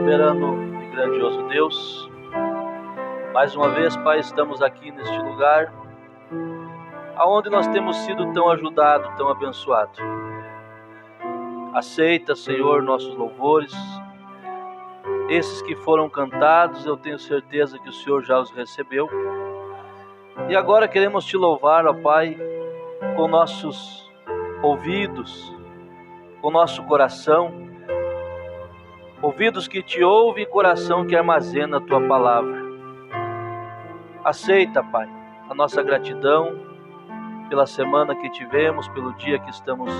soberano e grandioso Deus, mais uma vez, Pai, estamos aqui neste lugar, aonde nós temos sido tão ajudados, tão abençoados. Aceita, Senhor, nossos louvores, esses que foram cantados, eu tenho certeza que o Senhor já os recebeu. E agora queremos te louvar, ó Pai, com nossos ouvidos, com nosso coração, ouvidos que te ouvem e coração que armazena a tua palavra. Aceita, Pai, a nossa gratidão pela semana que tivemos, pelo dia que estamos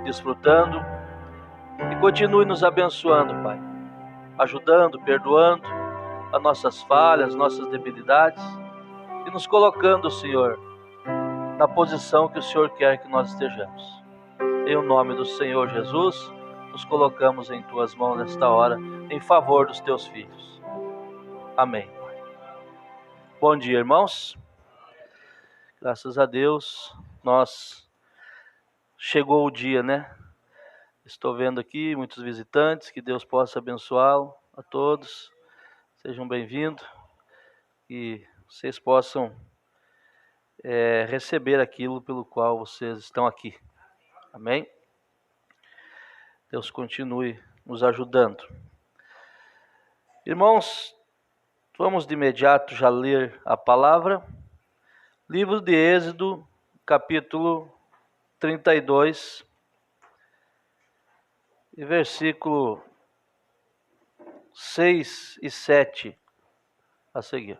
desfrutando, e continue nos abençoando, Pai, ajudando, perdoando as nossas falhas, nossas debilidades, e nos colocando, Senhor, na posição que o Senhor quer que nós estejamos. Em nome do Senhor Jesus, nos colocamos em tuas mãos nesta hora, em favor dos teus filhos. Amém. Bom dia, irmãos. Graças a Deus, chegou o dia, né? Estou vendo aqui muitos visitantes, que Deus possa abençoá-lo a todos. Sejam bem-vindos e vocês possam receber aquilo pelo qual vocês estão aqui. Amém? Deus continue nos ajudando. Irmãos, vamos de imediato já ler a palavra. Livro de Êxodo, capítulo 32, e versículo 6 e 7 a seguir.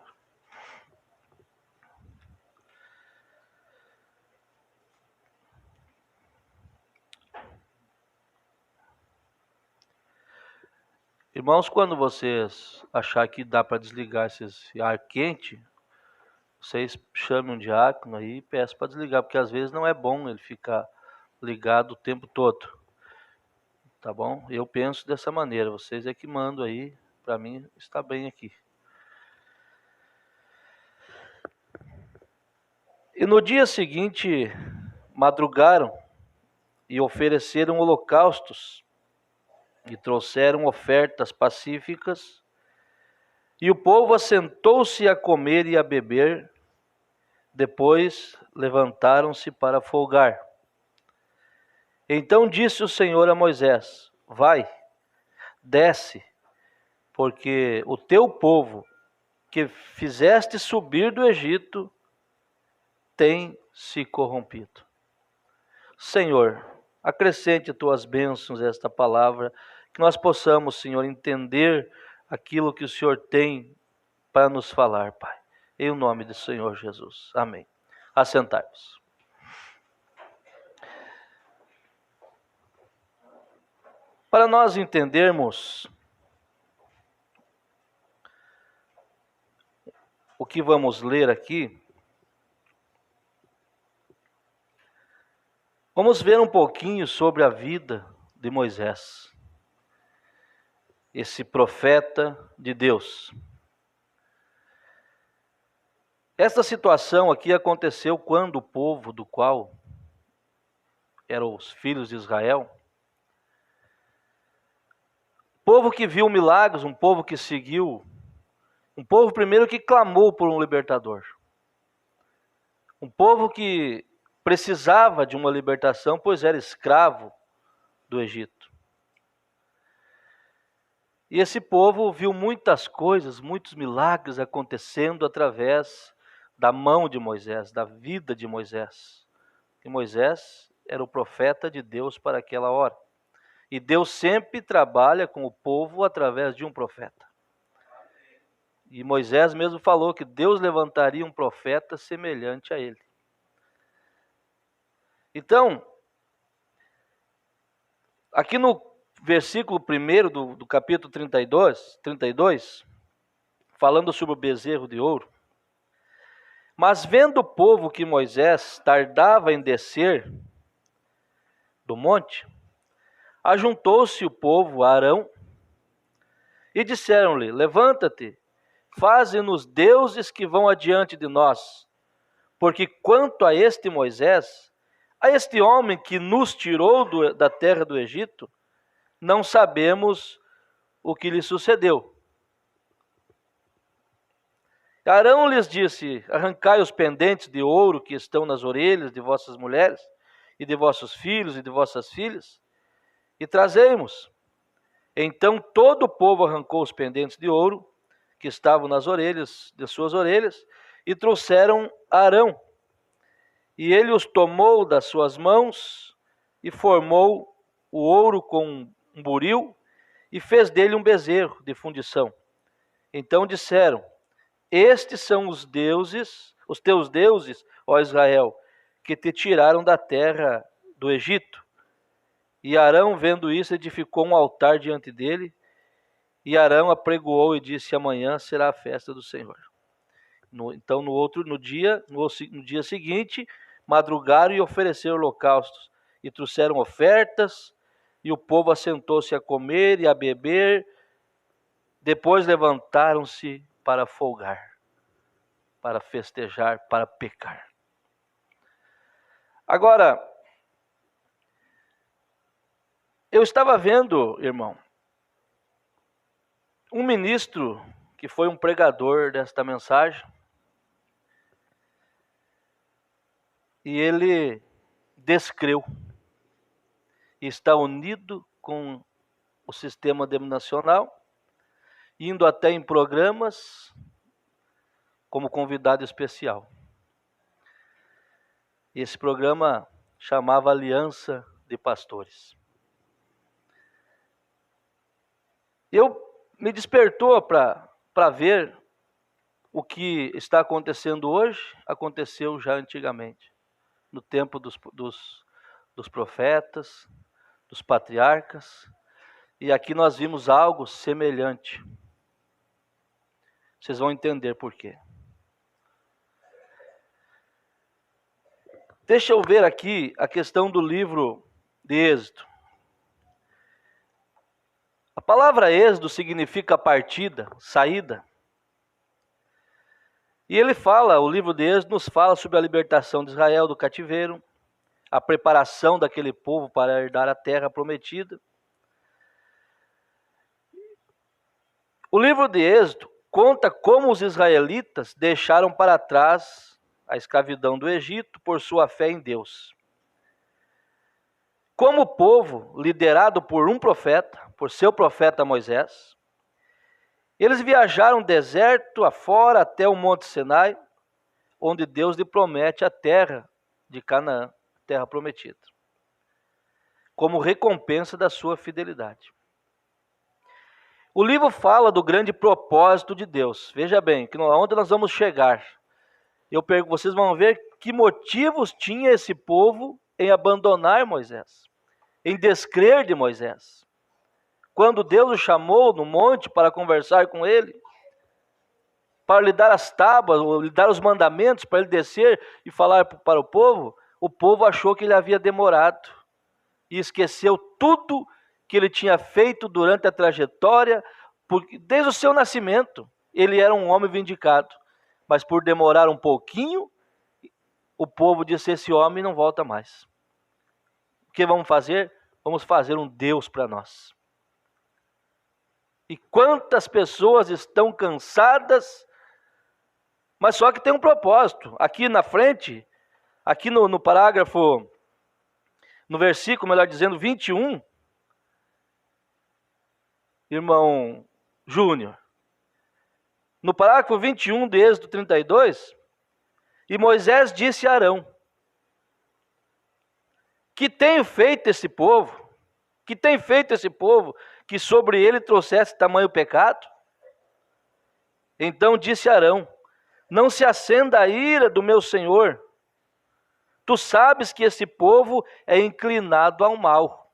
Irmãos, quando vocês acharem que dá para desligar esse ar quente, vocês chamem um diácono aí e peçam para desligar, porque às vezes não é bom ele ficar ligado o tempo todo. Tá bom? Eu penso dessa maneira, vocês é que mandam aí, para mim está bem aqui. E no dia seguinte, madrugaram e ofereceram holocaustos e trouxeram ofertas pacíficas, e o povo assentou-se a comer e a beber. Depois levantaram-se para folgar. Então disse o Senhor a Moisés: vai, desce, porque o teu povo que fizeste subir do Egito tem se corrompido. Senhor, acrescente tuas bênçãos a esta palavra, que nós possamos, Senhor, entender aquilo que o Senhor tem para nos falar, Pai. Em nome do Senhor Jesus. Amém. Assentai-vos. Para nós entendermos o que vamos ler aqui, vamos ver um pouquinho sobre a vida de Moisés, esse profeta de Deus. Esta situação aqui aconteceu quando o povo do qual eram os filhos de Israel, povo que viu milagres, um povo que seguiu, um povo primeiro que clamou por um libertador, um povo que precisava de uma libertação, pois era escravo do Egito. E esse povo viu muitas coisas, muitos milagres acontecendo através da mão de Moisés, da vida de Moisés. E Moisés era o profeta de Deus para aquela hora. E Deus sempre trabalha com o povo através de um profeta. E Moisés mesmo falou que Deus levantaria um profeta semelhante a ele. Então, aqui no versículo 1 do capítulo 32, falando sobre o bezerro de ouro: mas vendo o povo que Moisés tardava em descer do monte, ajuntou-se o povo a Arão e disseram-lhe: levanta-te, faze-nos deuses que vão adiante de nós, porque quanto a este Moisés, a este homem que nos tirou da terra do Egito, não sabemos o que lhe sucedeu. Arão lhes disse: arrancai os pendentes de ouro que estão nas orelhas de vossas mulheres, e de vossos filhos e de vossas filhas, e trazei-mos. Então todo o povo arrancou os pendentes de ouro que estavam nas orelhas, de suas orelhas, e trouxeram a Arão. E ele os tomou das suas mãos, e formou o ouro com um buril, e fez dele um bezerro de fundição. Então disseram: estes são os teus deuses, ó Israel, que te tiraram da terra do Egito. E Arão, vendo isso, edificou um altar diante dele. E Arão apregoou e disse: amanhã será a festa do Senhor. Então no dia seguinte, madrugaram e ofereceram holocaustos, e trouxeram ofertas, e o povo assentou-se a comer e a beber. Depois levantaram-se para folgar, para festejar, para pecar. Agora, eu estava vendo, irmão, um ministro que foi um pregador desta mensagem, e ele descreu, e está unido com o sistema denominacional, indo até em programas como convidado especial. Esse programa chamava Aliança de Pastores. Me despertou para ver o que está acontecendo hoje, aconteceu já antigamente, no tempo dos profetas, dos patriarcas, e aqui nós vimos algo semelhante. Vocês vão entender por quê. Deixa eu ver aqui a questão do livro de Êxodo. A palavra Êxodo significa partida, saída. E o livro de Êxodo nos fala sobre a libertação de Israel do cativeiro, a preparação daquele povo para herdar a terra prometida. O livro de Êxodo conta como os israelitas deixaram para trás a escravidão do Egito por sua fé em Deus. Como o povo, liderado por um profeta, por seu profeta Moisés, eles viajaram deserto afora até o Monte Sinai, onde Deus lhe promete a terra de Canaã, terra prometida, como recompensa da sua fidelidade. O livro fala do grande propósito de Deus. Veja bem, onde nós vamos chegar. Vocês vão ver que motivos tinha esse povo em abandonar Moisés, em descrer de Moisés. Quando Deus o chamou no monte para conversar com ele, para lhe dar as tábuas, lhe dar os mandamentos, para ele descer e falar para o povo achou que ele havia demorado e esqueceu tudo que ele tinha feito durante a trajetória, porque desde o seu nascimento ele era um homem vindicado. Mas por demorar um pouquinho, o povo disse: esse homem não volta mais. O que vamos fazer? Vamos fazer um Deus para nós. E quantas pessoas estão cansadas, mas só que tem um propósito. Aqui na frente, aqui no parágrafo, no versículo, melhor dizendo, 21, irmão Júnior, no parágrafo 21 de Êxodo 32, e Moisés disse a Arão: que tenho feito esse povo, que sobre ele trouxesse tamanho pecado? Então disse Arão: não se acenda a ira do meu senhor. Tu sabes que esse povo é inclinado ao mal.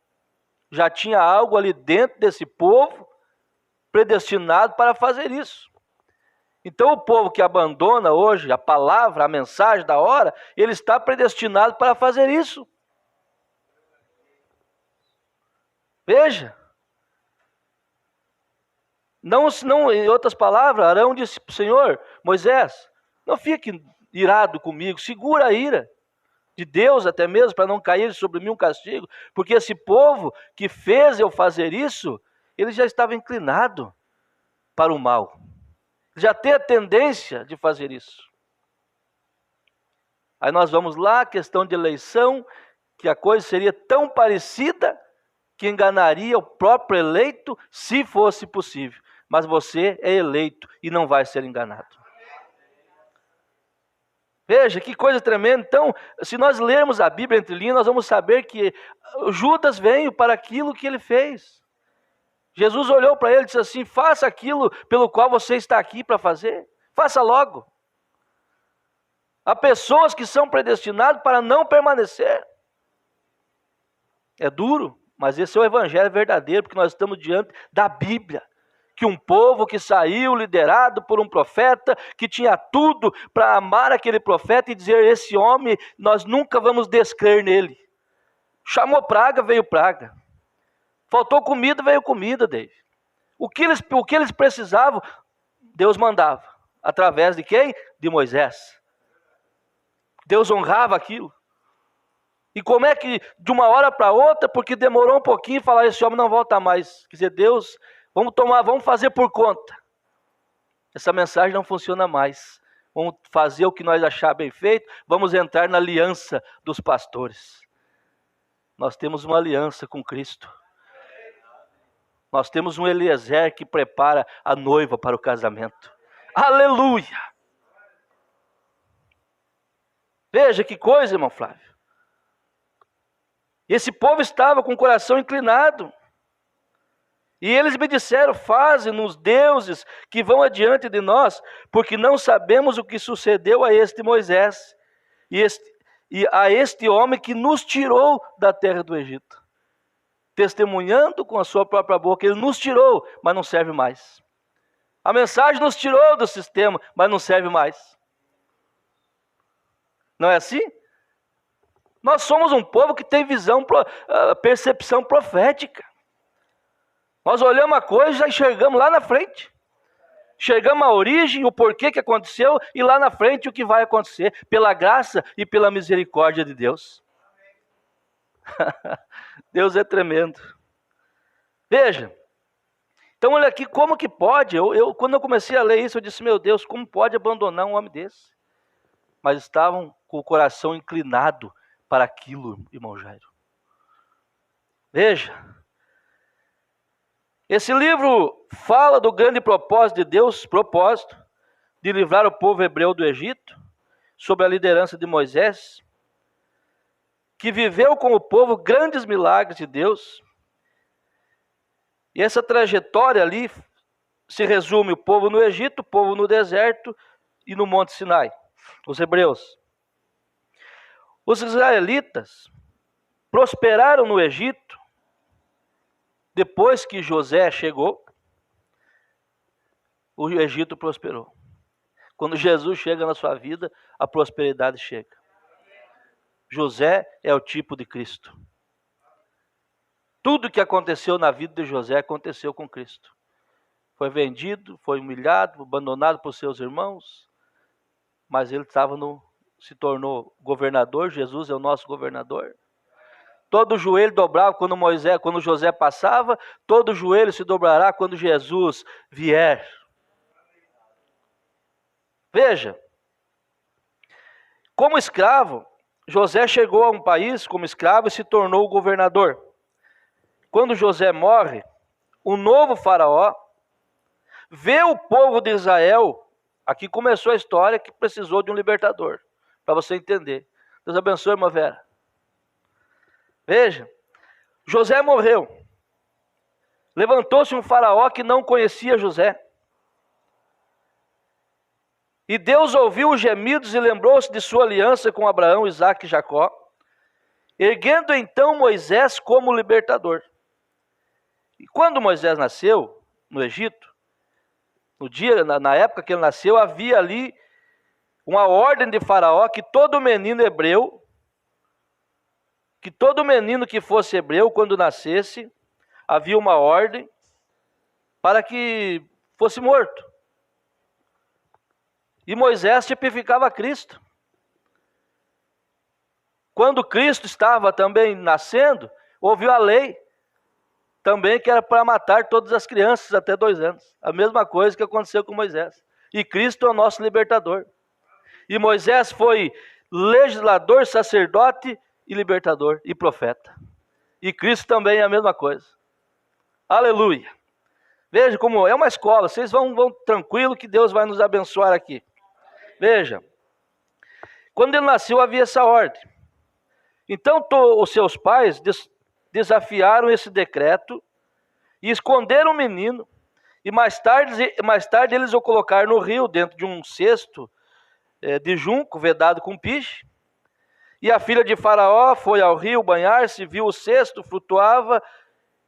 Já tinha algo ali dentro desse povo predestinado para fazer isso. Então o povo que abandona hoje a palavra, a mensagem da hora, ele está predestinado para fazer isso. Veja. Não, em outras palavras, Arão disse para o Senhor: Moisés, não fique irado comigo, segura a ira de Deus até mesmo, para não cair sobre mim um castigo, porque esse povo que fez eu fazer isso, ele já estava inclinado para o mal. Já tem a tendência de fazer isso. Aí nós vamos lá, questão de eleição, que a coisa seria tão parecida que enganaria o próprio eleito se fosse possível. Mas você é eleito e não vai ser enganado. Veja que coisa tremenda. Então, se nós lermos a Bíblia entre linhas, nós vamos saber que Judas veio para aquilo que ele fez. Jesus olhou para ele e disse assim: faça aquilo pelo qual você está aqui para fazer. Faça logo. Há pessoas que são predestinadas para não permanecer. É duro, mas esse é o evangelho verdadeiro, porque nós estamos diante da Bíblia. Que um povo que saiu liderado por um profeta, que tinha tudo para amar aquele profeta e dizer: esse homem, nós nunca vamos descrer nele. Chamou praga, veio praga. Faltou comida, veio comida, David. O que eles precisavam, Deus mandava. Através de quem? De Moisés. Deus honrava aquilo. E como é que de uma hora para outra, porque demorou um pouquinho, falar: esse homem não volta mais. Quer dizer, Deus, vamos fazer por conta. Essa mensagem não funciona mais. Vamos fazer o que nós achar bem feito, vamos entrar na aliança dos pastores. Nós temos uma aliança com Cristo. Nós temos um Eliezer que prepara a noiva para o casamento. Aleluia! Veja que coisa, irmão Flávio. Esse povo estava com o coração inclinado. E eles me disseram: faze-nos deuses que vão adiante de nós, porque não sabemos o que sucedeu a este Moisés e a este homem que nos tirou da terra do Egito. Testemunhando com a sua própria boca, ele nos tirou, mas não serve mais. A mensagem nos tirou do sistema, mas não serve mais. Não é assim? Nós somos um povo que tem percepção profética. Nós olhamos a coisa e já enxergamos lá na frente. Enxergamos a origem, o porquê que aconteceu e lá na frente o que vai acontecer, pela graça e pela misericórdia de Deus. Deus é tremendo. Veja. Então olha aqui, como que pode? Quando eu comecei a ler isso, eu disse: meu Deus, como pode abandonar um homem desse? Mas estavam com o coração inclinado para aquilo, irmão Jairo. Veja. Esse livro fala do grande propósito de Deus, de livrar o povo hebreu do Egito, sob a liderança de Moisés, que viveu com o povo grandes milagres de Deus. E essa trajetória ali se resume: o povo no Egito, o povo no deserto e no Monte Sinai, os hebreus. Os israelitas prosperaram no Egito depois que José chegou. O Egito prosperou. Quando Jesus chega na sua vida, a prosperidade chega. José é o tipo de Cristo. Tudo que aconteceu na vida de José aconteceu com Cristo. Foi vendido, foi humilhado, abandonado por seus irmãos, mas ele se tornou governador. Jesus é o nosso governador. Todo joelho dobrava quando José passava, todo joelho se dobrará quando Jesus vier. Veja, como escravo, José chegou a um país como escravo e se tornou governador. Quando José morre, o novo faraó vê o povo de Israel. Aqui começou a história que precisou de um libertador, para você entender. Deus abençoe, irmã Vera. Veja, José morreu. Levantou-se um faraó que não conhecia José. E Deus ouviu os gemidos e lembrou-se de sua aliança com Abraão, Isaque e Jacó, erguendo então Moisés como libertador. E quando Moisés nasceu no Egito, na época que ele nasceu, havia ali uma ordem de faraó que todo menino que fosse hebreu, quando nascesse, havia uma ordem para que fosse morto. E Moisés tipificava Cristo. Quando Cristo estava também nascendo, houve a lei também que era para matar todas as crianças até 2 anos. A mesma coisa que aconteceu com Moisés. E Cristo é o nosso libertador. E Moisés foi legislador, sacerdote e libertador e profeta. E Cristo também é a mesma coisa. Aleluia. Veja como é uma escola. Vocês vão tranquilo que Deus vai nos abençoar aqui. Veja. Quando ele nasceu havia essa ordem. Então os seus pais desafiaram esse decreto e esconderam o menino. E mais tarde eles o colocaram no rio, dentro de um cesto de junco, vedado com piche. E a filha de Faraó foi ao rio banhar-se, viu o cesto, flutuava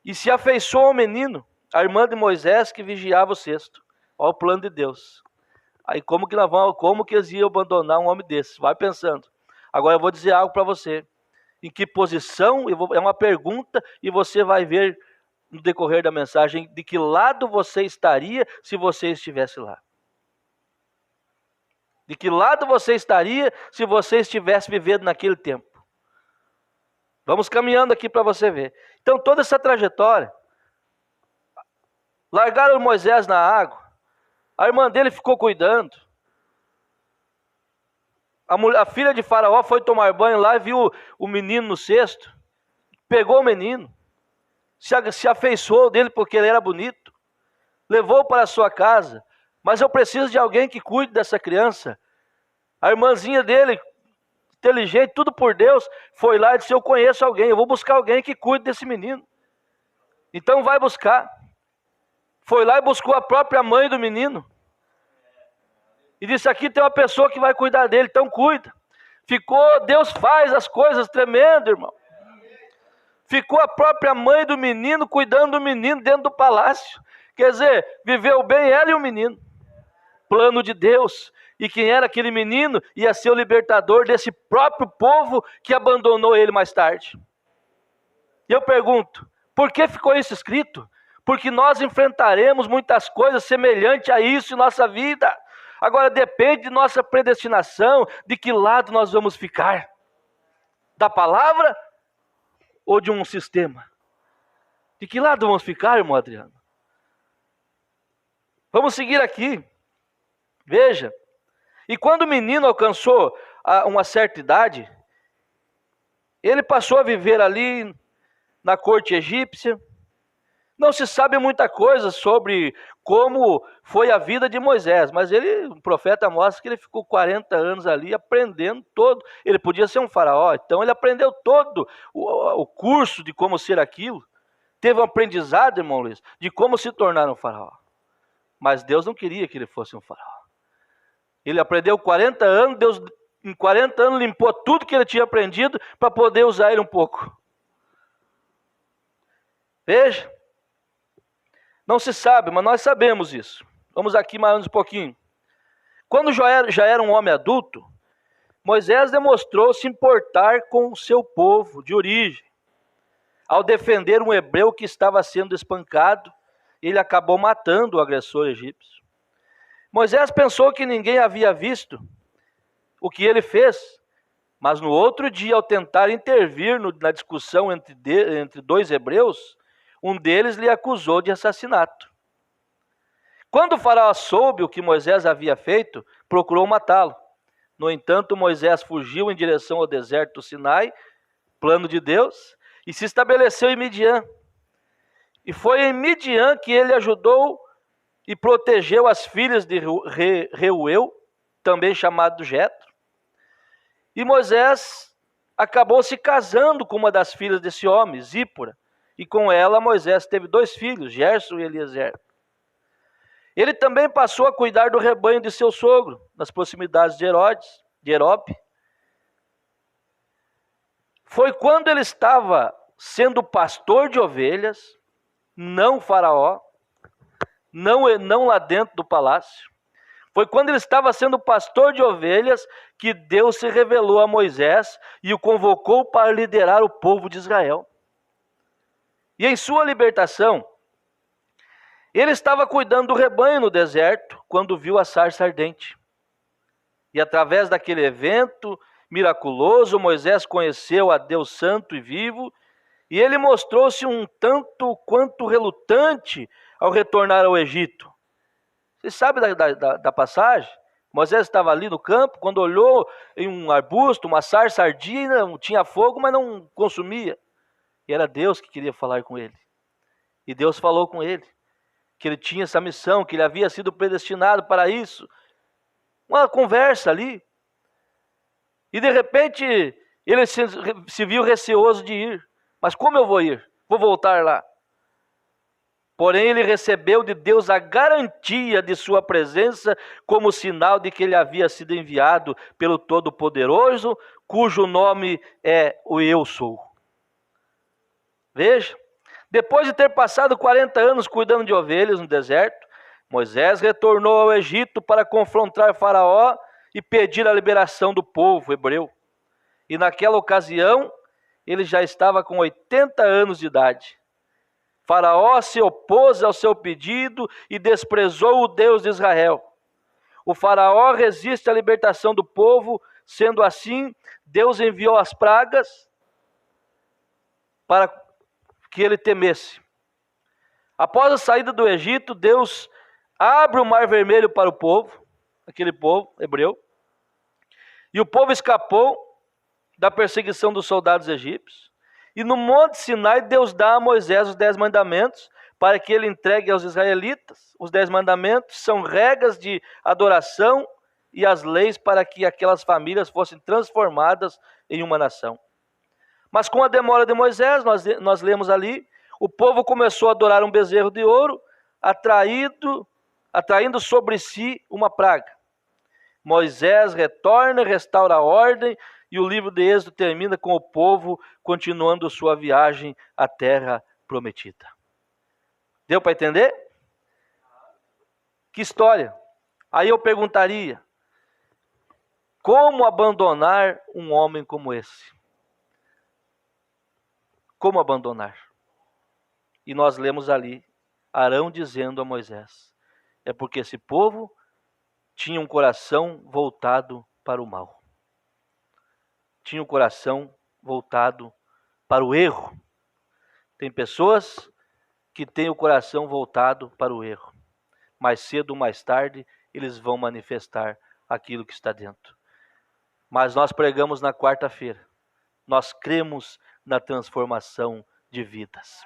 e se afeiçoou ao menino, a irmã de Moisés que vigiava o cesto. Olha o plano de Deus. Aí como que eles iam abandonar um homem desse? Vai pensando. Agora eu vou dizer algo para você. Em que posição, é uma pergunta, e você vai ver no decorrer da mensagem de que lado você estaria se você estivesse lá. De que lado você estaria se você estivesse vivendo naquele tempo. Vamos caminhando aqui para você ver. Então toda essa trajetória, largaram Moisés na água, a irmã dele ficou cuidando. A filha de Faraó foi tomar banho lá e viu o menino no cesto. Pegou o menino. Se afeiçoou dele porque ele era bonito. Levou para a sua casa. Mas eu preciso de alguém que cuide dessa criança. A irmãzinha dele, inteligente, tudo por Deus, foi lá e disse: eu conheço alguém, eu vou buscar alguém que cuide desse menino. Então vai buscar. Foi lá e buscou a própria mãe do menino. E disse: aqui tem uma pessoa que vai cuidar dele, então cuida. Deus faz as coisas tremendas, irmão. Ficou a própria mãe do menino cuidando do menino dentro do palácio. Quer dizer, viveu bem ela e o menino. Plano de Deus. E quem era aquele menino ia ser o libertador desse próprio povo que abandonou ele mais tarde. E eu pergunto, por que ficou isso escrito? Porque nós enfrentaremos muitas coisas semelhantes a isso em nossa vida. Agora depende de nossa predestinação, de que lado nós vamos ficar. Da palavra ou de um sistema? De que lado vamos ficar, irmão Adriano? Vamos seguir aqui. Veja. E quando o menino alcançou uma certa idade, ele passou a viver ali na corte egípcia. Não se sabe muita coisa sobre como foi a vida de Moisés, mas o profeta mostra que ele ficou 40 anos ali aprendendo todo. Ele podia ser um faraó, então ele aprendeu todo o curso de como ser aquilo. Teve um aprendizado, irmão Luiz, de como se tornar um faraó. Mas Deus não queria que ele fosse um faraó. Ele aprendeu 40 anos, Deus em 40 anos limpou tudo que ele tinha aprendido para poder usar ele um pouco. Veja. Não se sabe, mas nós sabemos isso. Vamos aqui mais um pouquinho. Quando já era um homem adulto, Moisés demonstrou se importar com o seu povo de origem. Ao defender um hebreu que estava sendo espancado, ele acabou matando o agressor egípcio. Moisés pensou que ninguém havia visto o que ele fez, mas no outro dia, ao tentar intervir na discussão entre 2 hebreus, um deles lhe acusou de assassinato. Quando o faraó soube o que Moisés havia feito, procurou matá-lo. No entanto, Moisés fugiu em direção ao deserto do Sinai, plano de Deus, e se estabeleceu em Midian. E foi em Midian que ele ajudou e protegeu as filhas de Reuel, também chamado Jetro. E Moisés acabou se casando com uma das filhas desse homem, Zípora. E com ela Moisés teve 2 filhos, Gerson e Eliezer. Ele também passou a cuidar do rebanho de seu sogro, nas proximidades de Herope. Foi quando ele estava sendo pastor de ovelhas, não faraó, não lá dentro do palácio. Foi quando ele estava sendo pastor de ovelhas que Deus se revelou a Moisés e o convocou para liderar o povo de Israel. E em sua libertação, ele estava cuidando do rebanho no deserto, quando viu a sarça ardente. E através daquele evento miraculoso, Moisés conheceu a Deus santo e vivo, E ele mostrou-se um tanto quanto relutante ao retornar ao Egito. Você sabe da passagem? Moisés estava ali no campo, quando olhou em um arbusto, uma sarça ardia, não tinha fogo, mas não consumia. E era Deus que queria falar com ele. E Deus falou com ele, que ele tinha essa missão, que ele havia sido predestinado para isso. Uma conversa ali. E de repente, ele se viu receoso de ir. Mas como eu vou ir? Vou voltar lá. Porém, ele recebeu de Deus a garantia de sua presença como sinal de que ele havia sido enviado pelo Todo-Poderoso, cujo nome é o Eu Sou. Veja, depois de ter passado 40 anos cuidando de ovelhas no deserto, Moisés retornou ao Egito para confrontar Faraó e pedir a liberação do povo hebreu. E naquela ocasião, ele já estava com 80 anos de idade. Faraó se opôs ao seu pedido e desprezou o Deus de Israel. O Faraó resiste à libertação do povo, sendo assim, Deus enviou as pragas para que ele temesse. Após a saída do Egito, Deus abre o Mar Vermelho para o povo, aquele povo hebreu, e o povo escapou da perseguição dos soldados egípcios. E no Monte Sinai, Deus dá a Moisés os 10 mandamentos para que ele entregue aos israelitas. Os 10 mandamentos são regras de adoração e as leis para que aquelas famílias fossem transformadas em uma nação. Mas com a demora de Moisés, nós lemos ali, o povo começou a adorar um bezerro de ouro, atraindo sobre si uma praga. Moisés retorna, restaura a ordem, e o livro de Êxodo termina com o povo continuando sua viagem à terra prometida. Deu para entender? Que história! Aí eu perguntaria, como abandonar um homem como esse? Como abandonar? E nós lemos ali, Arão dizendo a Moisés, é porque esse povo tinha um coração voltado para o mal. Tinha o coração voltado para o erro. Tem pessoas que têm o coração voltado para o erro. Mais cedo ou mais tarde, eles vão manifestar aquilo que está dentro. Mas nós pregamos na quarta-feira. Nós cremos na transformação de vidas.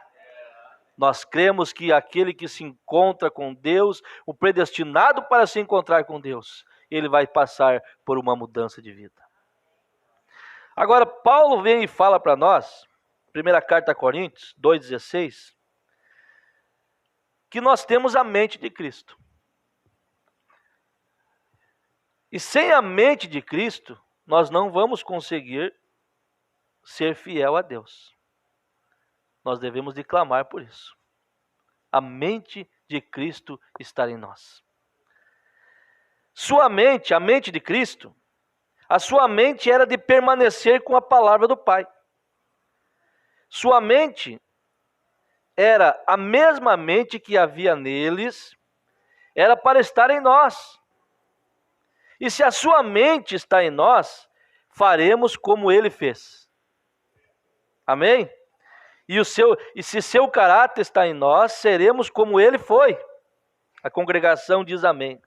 Nós cremos que aquele que se encontra com Deus, o predestinado para se encontrar com Deus, ele vai passar por uma mudança de vida. Agora, Paulo vem e fala para nós, primeira carta a Coríntios 2,16, que nós temos a mente de Cristo. E sem a mente de Cristo, nós não vamos conseguir ser fiel a Deus. Nós devemos de clamar por isso. A mente de Cristo está em nós. Sua mente, a mente de Cristo, a sua mente era de permanecer com a palavra do Pai. Sua mente era a mesma mente que havia neles, era para estar em nós. E se a sua mente está em nós, faremos como ele fez. Amém? E se seu caráter está em nós, seremos como ele foi. A congregação diz amém.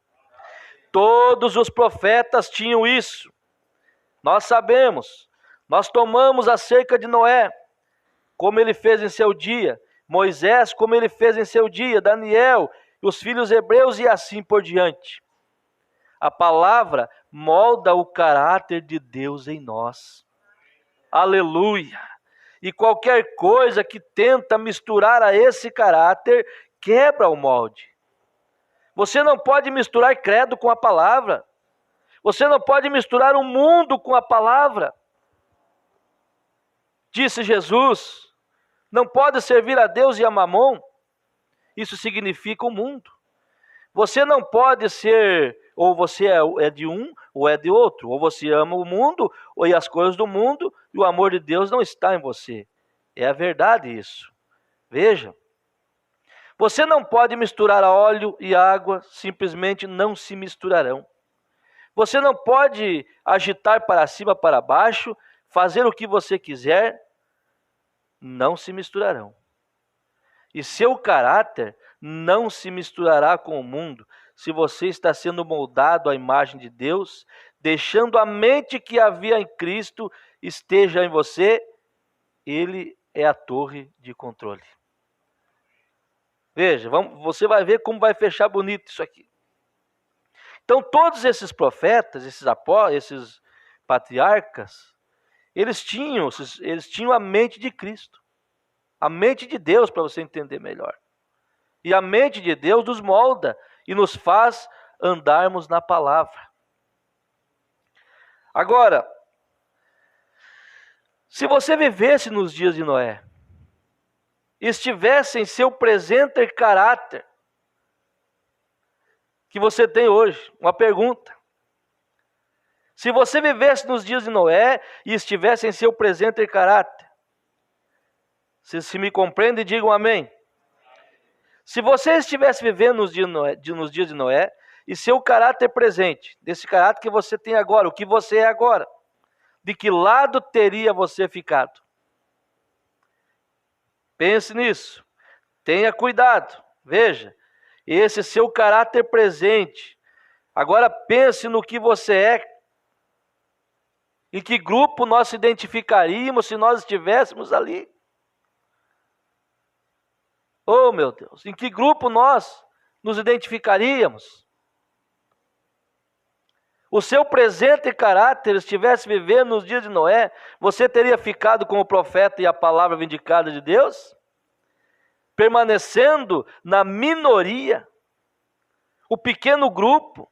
Todos os profetas tinham isso. Nós sabemos, nós tomamos acerca de Noé, como ele fez em seu dia, Moisés, como ele fez em seu dia, Daniel, os filhos hebreus e assim por diante. A palavra molda o caráter de Deus em nós. Aleluia! E qualquer coisa que tenta misturar a esse caráter, quebra o molde. Você não pode misturar credo com a palavra. Você não pode misturar o mundo com a palavra. Disse Jesus, não pode servir a Deus e a Mamon. Isso significa o mundo. Você não pode ser, ou você é de um, ou é de outro. Ou você ama o mundo, ou as coisas do mundo, e o amor de Deus não está em você. É a verdade isso. Veja. Você não pode misturar óleo e água, simplesmente não se misturarão. Você não pode agitar para cima, para baixo, fazer o que você quiser, não se misturarão. E seu caráter não se misturará com o mundo, se você está sendo moldado à imagem de Deus, deixando a mente que havia em Cristo esteja em você. Ele é a torre de controle. Veja, você vai ver como vai fechar bonito isso aqui. Então, todos esses profetas, esses patriarcas, eles tinham a mente de Cristo. A mente de Deus, para você entender melhor. E a mente de Deus nos molda e nos faz andarmos na palavra. Agora, se você vivesse nos dias de Noé, estivesse em seu presente caráter, que você tem hoje, uma pergunta. Se você vivesse nos dias de Noé e estivesse em seu presente caráter, se me compreende, digam amém. Se você estivesse vivendo nos dias de Noé e seu caráter presente, desse caráter que você tem agora, o que você é agora, de que lado teria você ficado? Pense nisso, tenha cuidado, veja, esse seu caráter presente. Agora pense no que você é. Em que grupo nós se identificaríamos se nós estivéssemos ali? Oh, meu Deus, em que grupo nós nos identificaríamos? O seu presente caráter estivesse vivendo nos dias de Noé, você teria ficado como profeta e a palavra vindicada de Deus? Permanecendo na minoria, o pequeno grupo.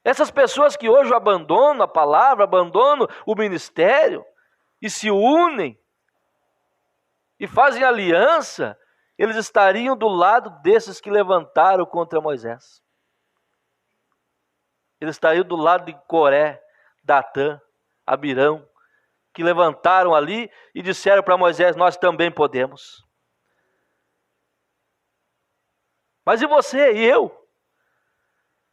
Essas pessoas que hoje abandonam a palavra, abandonam o ministério e se unem e fazem aliança, eles estariam do lado desses que levantaram contra Moisés. Eles estariam do lado de Coré, Datã, Abirão, que levantaram ali e disseram para Moisés: nós também podemos. Mas e você e eu?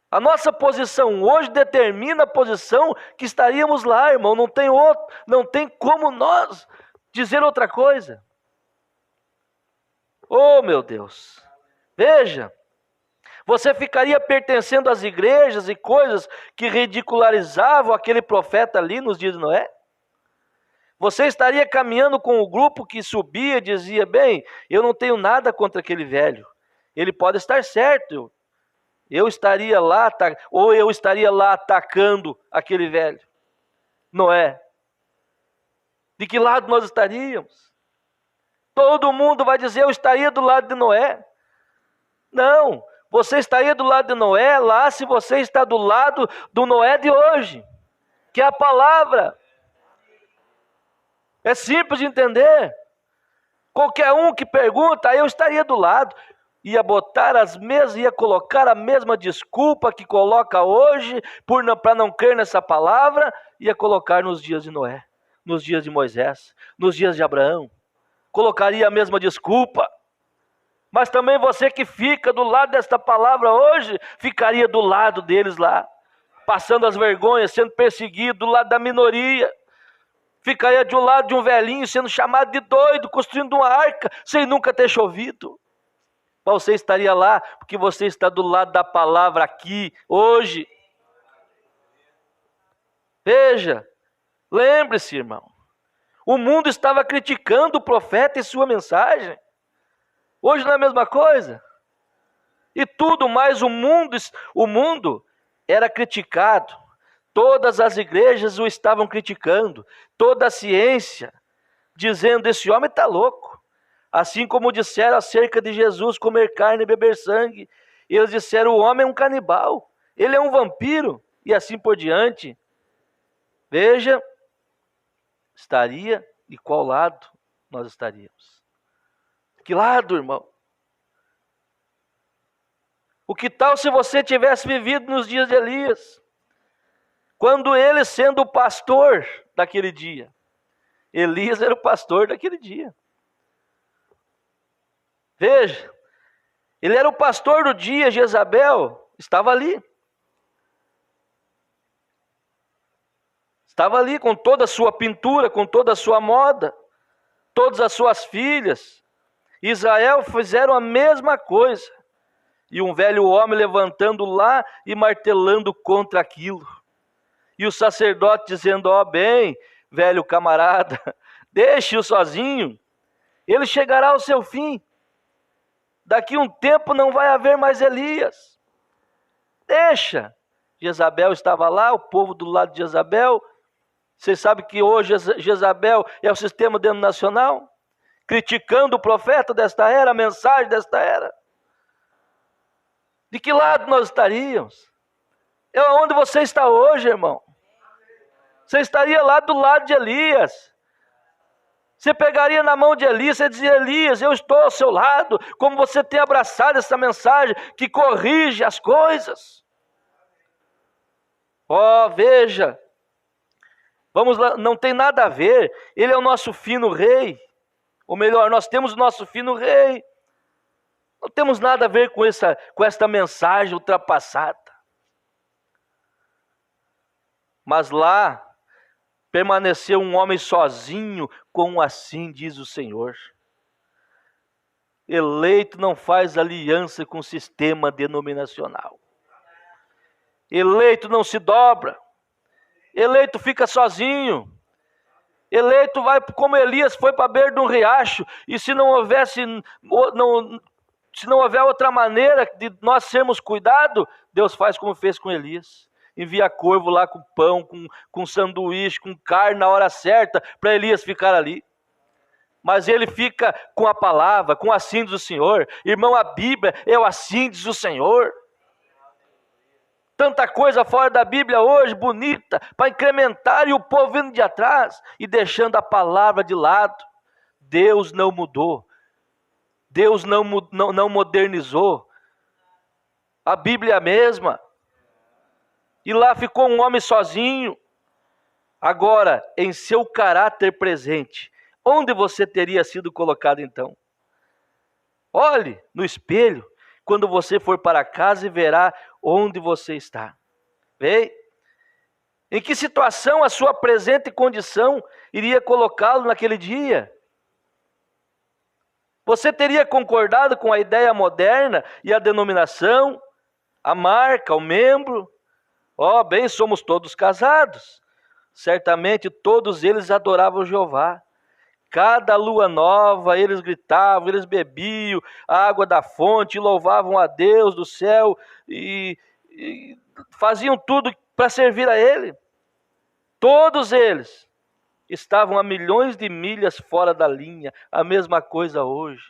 A nossa posição hoje determina a posição que estaríamos lá, irmão. Não tem como nós dizer outra coisa. Oh, meu Deus. Veja, você ficaria pertencendo às igrejas e coisas que ridicularizavam aquele profeta ali nos dias de Noé? Você estaria caminhando com o grupo que subia e dizia: bem, eu não tenho nada contra aquele velho. Ele pode estar certo. Eu estaria lá atacando aquele velho. Noé. De que lado nós estaríamos? Todo mundo vai dizer: eu estaria do lado de Noé. Não, você estaria do lado de Noé lá se você está do lado do Noé de hoje, que é a palavra. É simples de entender. Qualquer um que pergunta, eu estaria do lado. Ia colocar a mesma desculpa que coloca hoje, para não crer nessa palavra, ia colocar nos dias de Noé, nos dias de Moisés, nos dias de Abraão. Colocaria a mesma desculpa. Mas também você que fica do lado desta palavra hoje, ficaria do lado deles lá, passando as vergonhas, sendo perseguido, do lado da minoria. Ficaria de um lado de um velhinho, sendo chamado de doido, construindo uma arca, sem nunca ter chovido. Mas você estaria lá, porque você está do lado da palavra aqui, hoje. Veja, lembre-se, irmão. O mundo estava criticando o profeta e sua mensagem. Hoje não é a mesma coisa. E tudo mais, o mundo era criticado. Todas as igrejas o estavam criticando. Toda a ciência, dizendo: esse homem está louco. Assim como disseram acerca de Jesus comer carne e beber sangue. Eles disseram: o homem é um canibal, ele é um vampiro, e assim por diante. Veja, de qual lado nós estaríamos? Que lado, irmão? O que tal se você tivesse vivido nos dias de Elias? Quando ele, sendo o pastor daquele dia, Elias era o pastor daquele dia. Veja, ele era o pastor do dia, Jezabel estava ali. Estava ali com toda a sua pintura, com toda a sua moda, todas as suas filhas. Israel fizeram a mesma coisa. E um velho homem levantando lá e martelando contra aquilo. E o sacerdote dizendo: ó, bem, velho camarada, deixe-o sozinho, ele chegará ao seu fim. Daqui um tempo não vai haver mais Elias. Deixa. Jezabel estava lá, o povo do lado de Jezabel. Vocês sabem que hoje Jezabel é o sistema denominacional, criticando o profeta desta era, a mensagem desta era. De que lado nós estaríamos? É onde você está hoje, irmão. Você estaria lá do lado de Elias. Você pegaria na mão de Elias, você dizia: Elias, eu estou ao seu lado. Como você tem abraçado essa mensagem que corrige as coisas. Ó, veja, vamos lá, não tem nada a ver. Ele é o nosso fino rei. Ou melhor, nós temos o nosso fino rei. Não temos nada a ver com esta mensagem ultrapassada. Mas lá permaneceu um homem sozinho, com assim diz o Senhor. Eleito não faz aliança com o sistema denominacional. Eleito não se dobra. Eleito fica sozinho. Eleito vai como Elias foi para a beira de um riacho. E se não houver outra maneira de nós sermos cuidados, Deus faz como fez com Elias. Envia corvo lá com pão, com sanduíche, com carne na hora certa, para Elias ficar ali. Mas ele fica com a palavra, com assim diz o Senhor. Irmão, a Bíblia é o assim diz o Senhor. Tanta coisa fora da Bíblia hoje, bonita, para incrementar, e o povo vindo de atrás e deixando a palavra de lado. Deus não mudou. Deus não modernizou. A Bíblia é a mesma. E lá ficou um homem sozinho. Agora, em seu caráter presente, onde você teria sido colocado então? Olhe no espelho quando você for para casa e verá onde você está. Vê? Em que situação a sua presente condição iria colocá-lo naquele dia? Você teria concordado com a ideia moderna e a denominação, a marca, o membro? Ó, bem, somos todos casados. Certamente todos eles adoravam Jeová. Cada lua nova, eles gritavam, eles bebiam a água da fonte, louvavam a Deus do céu e faziam tudo para servir a Ele. Todos eles estavam a milhões de milhas fora da linha. A mesma coisa hoje.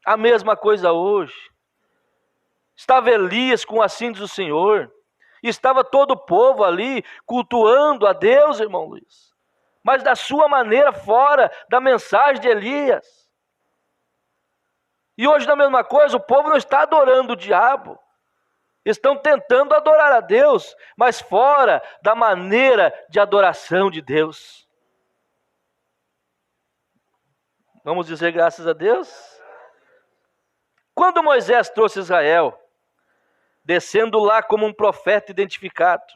A mesma coisa hoje. Estava Elias com assim diz o Senhor. Estava todo o povo ali cultuando a Deus, irmão Luiz. Mas da sua maneira, fora da mensagem de Elias. E hoje, da mesma coisa, o povo não está adorando o diabo. Estão tentando adorar a Deus, mas fora da maneira de adoração de Deus. Vamos dizer graças a Deus? Quando Moisés trouxe Israel, descendo lá como um profeta identificado,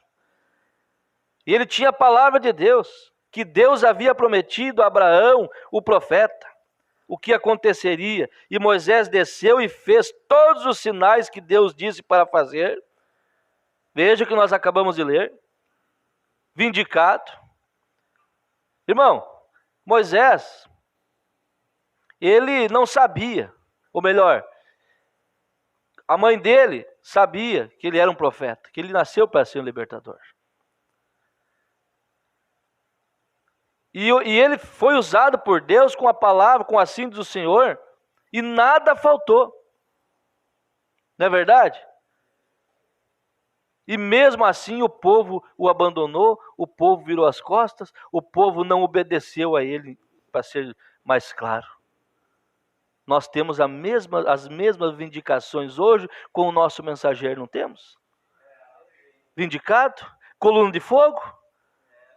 e ele tinha a palavra de Deus, que Deus havia prometido a Abraão, o profeta, o que aconteceria. E Moisés desceu e fez todos os sinais que Deus disse para fazer. Veja o que nós acabamos de ler. Vindicado. Irmão, Moisés, ele não sabia, ou melhor, a mãe dele sabia que ele era um profeta, que ele nasceu para ser um libertador. E ele foi usado por Deus com a palavra, com assim diz o Senhor, e nada faltou. Não é verdade? E mesmo assim o povo o abandonou, o povo virou as costas, o povo não obedeceu a ele, para ser mais claro. Nós temos as mesmas vindicações hoje com o nosso mensageiro, não temos? Vindicado, coluna de fogo,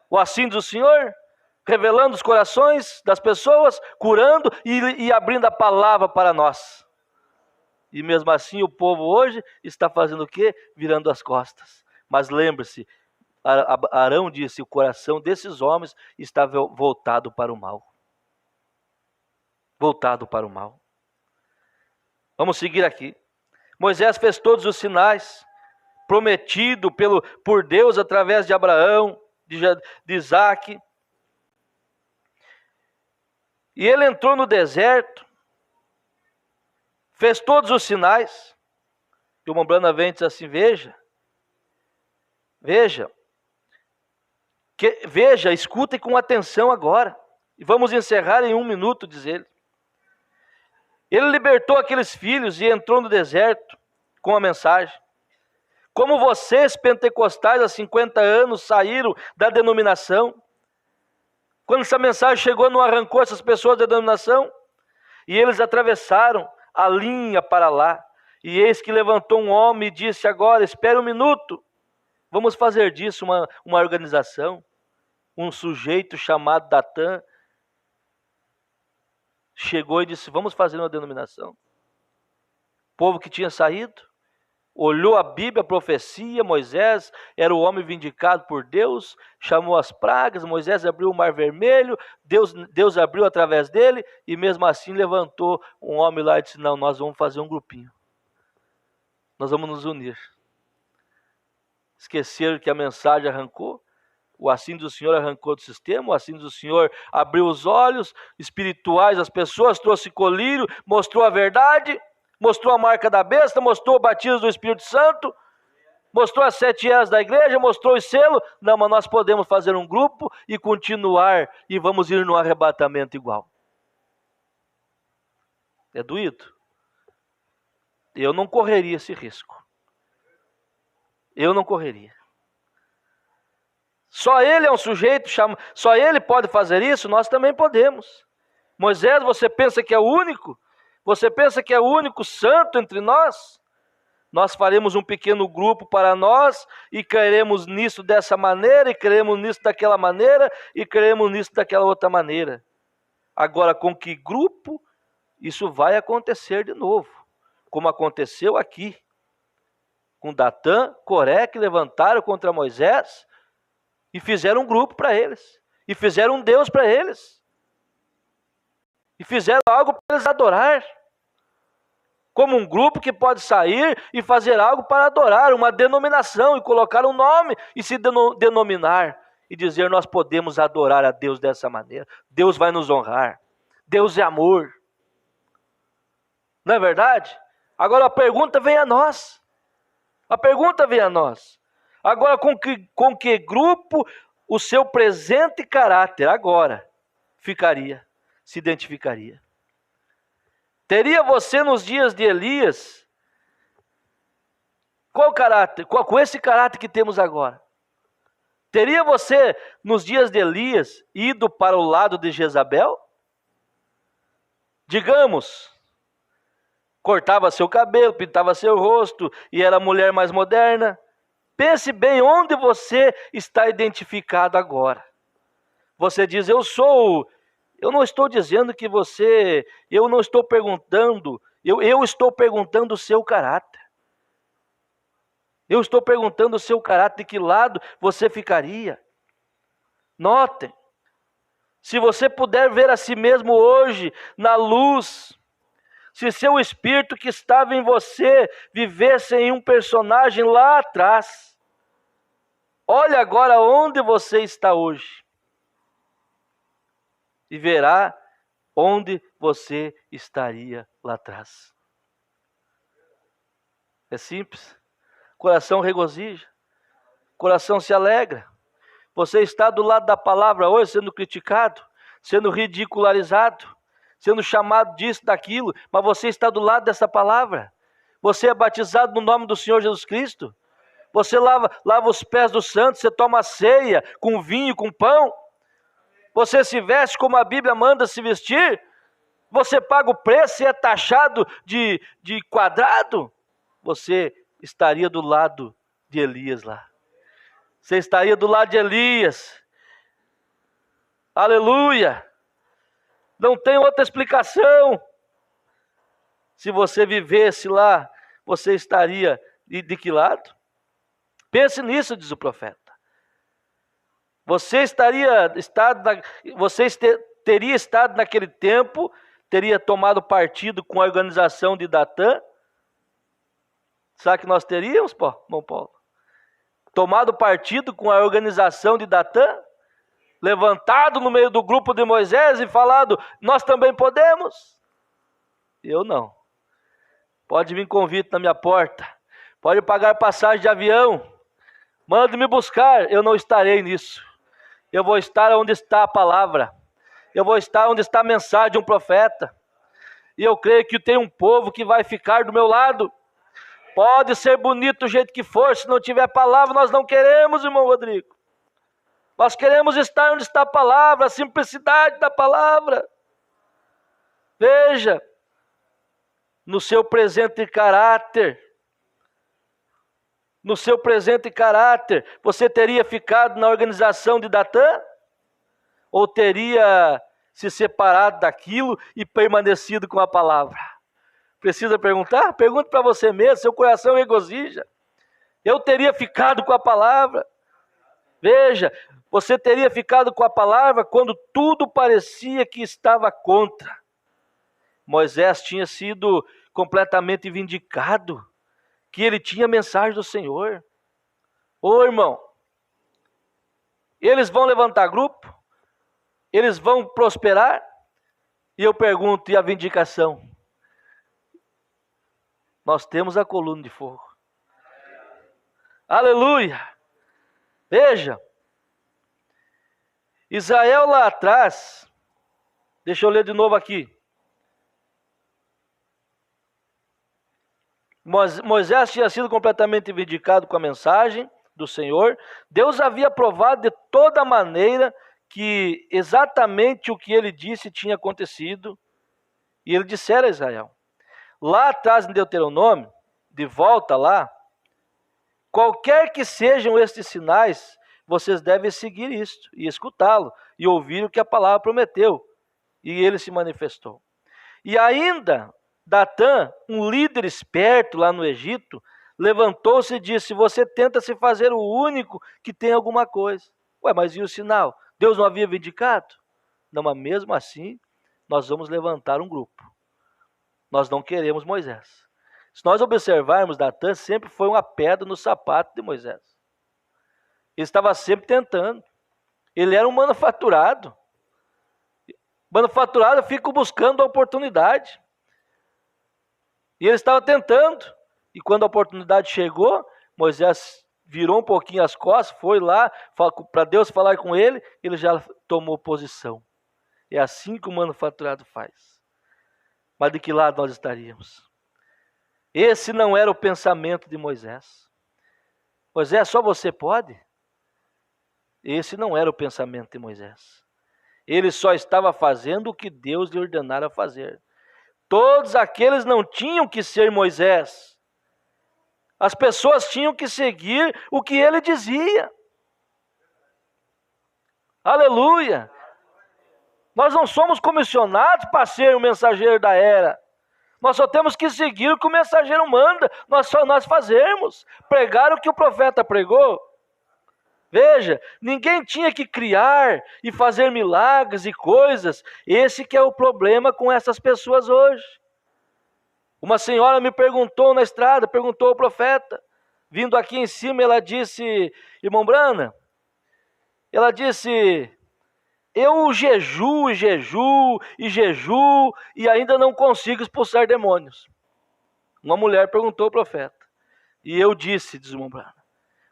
o assim diz o Senhor, revelando os corações das pessoas, curando e abrindo a palavra para nós. E mesmo assim o povo hoje está fazendo o quê? Virando as costas. Mas lembre-se, Arão disse: o coração desses homens está voltado para o mal. Voltado para o mal. Vamos seguir aqui. Moisés fez todos os sinais prometido por Deus através de Abraão, de Isaac. E ele entrou no deserto, fez todos os sinais. E o Mombrana vem e diz assim: veja, escutem com atenção agora. E vamos encerrar em 1 minuto, diz ele. Ele libertou aqueles filhos e entrou no deserto com a mensagem. Como vocês, pentecostais, há 50 anos, saíram da denominação. Quando essa mensagem chegou, não arrancou essas pessoas da denominação. E eles atravessaram a linha para lá. E eis que levantou um homem e disse: agora, espere 1 minuto. Vamos fazer disso uma organização. Um sujeito chamado Datã chegou e disse: vamos fazer uma denominação. O povo que tinha saído olhou a Bíblia, a profecia. Moisés era o homem vindicado por Deus, chamou as pragas. Moisés abriu o mar vermelho, Deus abriu através dele, e mesmo assim levantou um homem lá e disse: não, nós vamos fazer um grupinho, nós vamos nos unir. Esqueceram que a mensagem arrancou. O assim do Senhor arrancou do sistema. O assim do Senhor abriu os olhos espirituais das pessoas, trouxe colírio, mostrou a verdade, mostrou a marca da besta, mostrou o batismo do Espírito Santo, mostrou as 7 eras da igreja, mostrou os selos. Não, mas nós podemos fazer um grupo e continuar, e vamos ir no arrebatamento igual. É doído. Eu não correria esse risco. Eu não correria. Só ele é um sujeito, só ele pode fazer isso, nós também podemos. Moisés, você pensa que é o único? Você pensa que é o único santo entre nós? Nós faremos um pequeno grupo para nós, e creremos nisso dessa maneira, e creremos nisso daquela maneira, e creremos nisso daquela outra maneira. Agora, com que grupo? Isso vai acontecer de novo, como aconteceu aqui, com Datã, Coré, que levantaram contra Moisés, e fizeram um grupo para eles, e fizeram um Deus para eles, e fizeram algo para eles adorar, como um grupo que pode sair e fazer algo para adorar, uma denominação, e colocar um nome, e se denominar, e dizer: nós podemos adorar a Deus dessa maneira, Deus vai nos honrar, Deus é amor. Não é verdade? Agora a pergunta vem a nós. Agora, com que grupo o seu presente caráter agora se identificaria? Teria você nos dias de Elias, qual caráter? Com esse caráter que temos agora? Teria você nos dias de Elias ido para o lado de Jezabel? Digamos, cortava seu cabelo, pintava seu rosto e era a mulher mais moderna. Pense bem onde você está identificado agora. Você diz: eu não estou dizendo que você, eu não estou perguntando, eu estou perguntando o seu caráter. Eu estou perguntando o seu caráter, de que lado você ficaria. Notem, se você puder ver a si mesmo hoje na luz, se seu espírito que estava em você vivesse em um personagem lá atrás, olhe agora onde você está hoje e verá onde você estaria lá atrás. É simples. Coração regozija, coração se alegra. Você está do lado da palavra hoje, sendo criticado, sendo ridicularizado, sendo chamado disso, daquilo, mas você está do lado dessa palavra. Você é batizado no nome do Senhor Jesus Cristo. Você lava os pés dos santos, você toma ceia com vinho, com pão. Você se veste como a Bíblia manda se vestir. Você paga o preço e é taxado de quadrado. Você estaria do lado de Elias lá. Você estaria do lado de Elias. Aleluia! Não tem outra explicação. Se você vivesse lá, você estaria de que lado? Pense nisso, diz o profeta. Teria estado naquele tempo, teria tomado partido com a organização de Datã? Será que nós teríamos, irmão Paulo? Tomado partido com a organização de Datã? Levantado no meio do grupo de Moisés e falado, nós também podemos? Eu não. Pode vir convite na minha porta. Pode pagar passagem de avião. Mande me buscar. Eu não estarei nisso. Eu vou estar onde está a palavra. Eu vou estar onde está a mensagem de um profeta. E eu creio que tem um povo que vai ficar do meu lado. Pode ser bonito do jeito que for, se não tiver palavra, nós não queremos, irmão Rodrigo. Nós queremos estar onde está a palavra, a simplicidade da palavra. Veja, no seu presente caráter, você teria ficado na organização de Datã? Ou teria se separado daquilo e permanecido com a palavra? Precisa perguntar? Pergunte para você mesmo, seu coração regozija. Eu teria ficado com a palavra. Veja, você teria ficado com a palavra quando tudo parecia que estava contra. Moisés tinha sido completamente vindicado, que ele tinha a mensagem do Senhor. Ô irmão, eles vão levantar grupo? Eles vão prosperar? E eu pergunto, e a vindicação? Nós temos a coluna de fogo. Aleluia! Veja, Israel lá atrás, deixa eu ler de novo aqui. Moisés tinha sido completamente vindicado com a mensagem do Senhor. Deus havia provado de toda maneira que exatamente o que ele disse tinha acontecido. E ele dissera a Israel. Lá atrás em Deuteronômio, de volta lá, qualquer que sejam estes sinais, vocês devem seguir isto e escutá-lo e ouvir o que a palavra prometeu. E ele se manifestou. E ainda Datã, um líder esperto lá no Egito, levantou-se e disse, você tenta se fazer o único que tem alguma coisa. Ué, mas e o sinal? Deus não havia vindicado? Não, mas mesmo assim, nós vamos levantar um grupo. Nós não queremos Moisés. Se nós observarmos, Datã sempre foi uma pedra no sapato de Moisés. Ele estava sempre tentando. Ele era um manufaturado. Manufaturado fica buscando a oportunidade. E ele estava tentando. E quando a oportunidade chegou, Moisés virou um pouquinho as costas, foi lá para Deus falar com ele, ele já tomou posição. É assim que o manufaturado faz. Mas de que lado nós estaríamos? Esse não era o pensamento de Moisés. Moisés, só você pode? Esse não era o pensamento de Moisés. Ele só estava fazendo o que Deus lhe ordenara fazer. Todos aqueles não tinham que ser Moisés. As pessoas tinham que seguir o que ele dizia. Aleluia! Nós não somos comissionados para ser o mensageiro da era. Nós só temos que seguir o que o mensageiro manda. Nós fazermos. Pregar o que o profeta pregou. Veja, ninguém tinha que criar e fazer milagres e coisas. Esse que é o problema com essas pessoas hoje. Uma senhora me perguntou na estrada, perguntou ao profeta. Vindo aqui em cima, ela disse, irmão Brana, ela disse, eu jejuo e ainda não consigo expulsar demônios. Uma mulher perguntou ao profeta. E eu disse, diz o irmão Brana,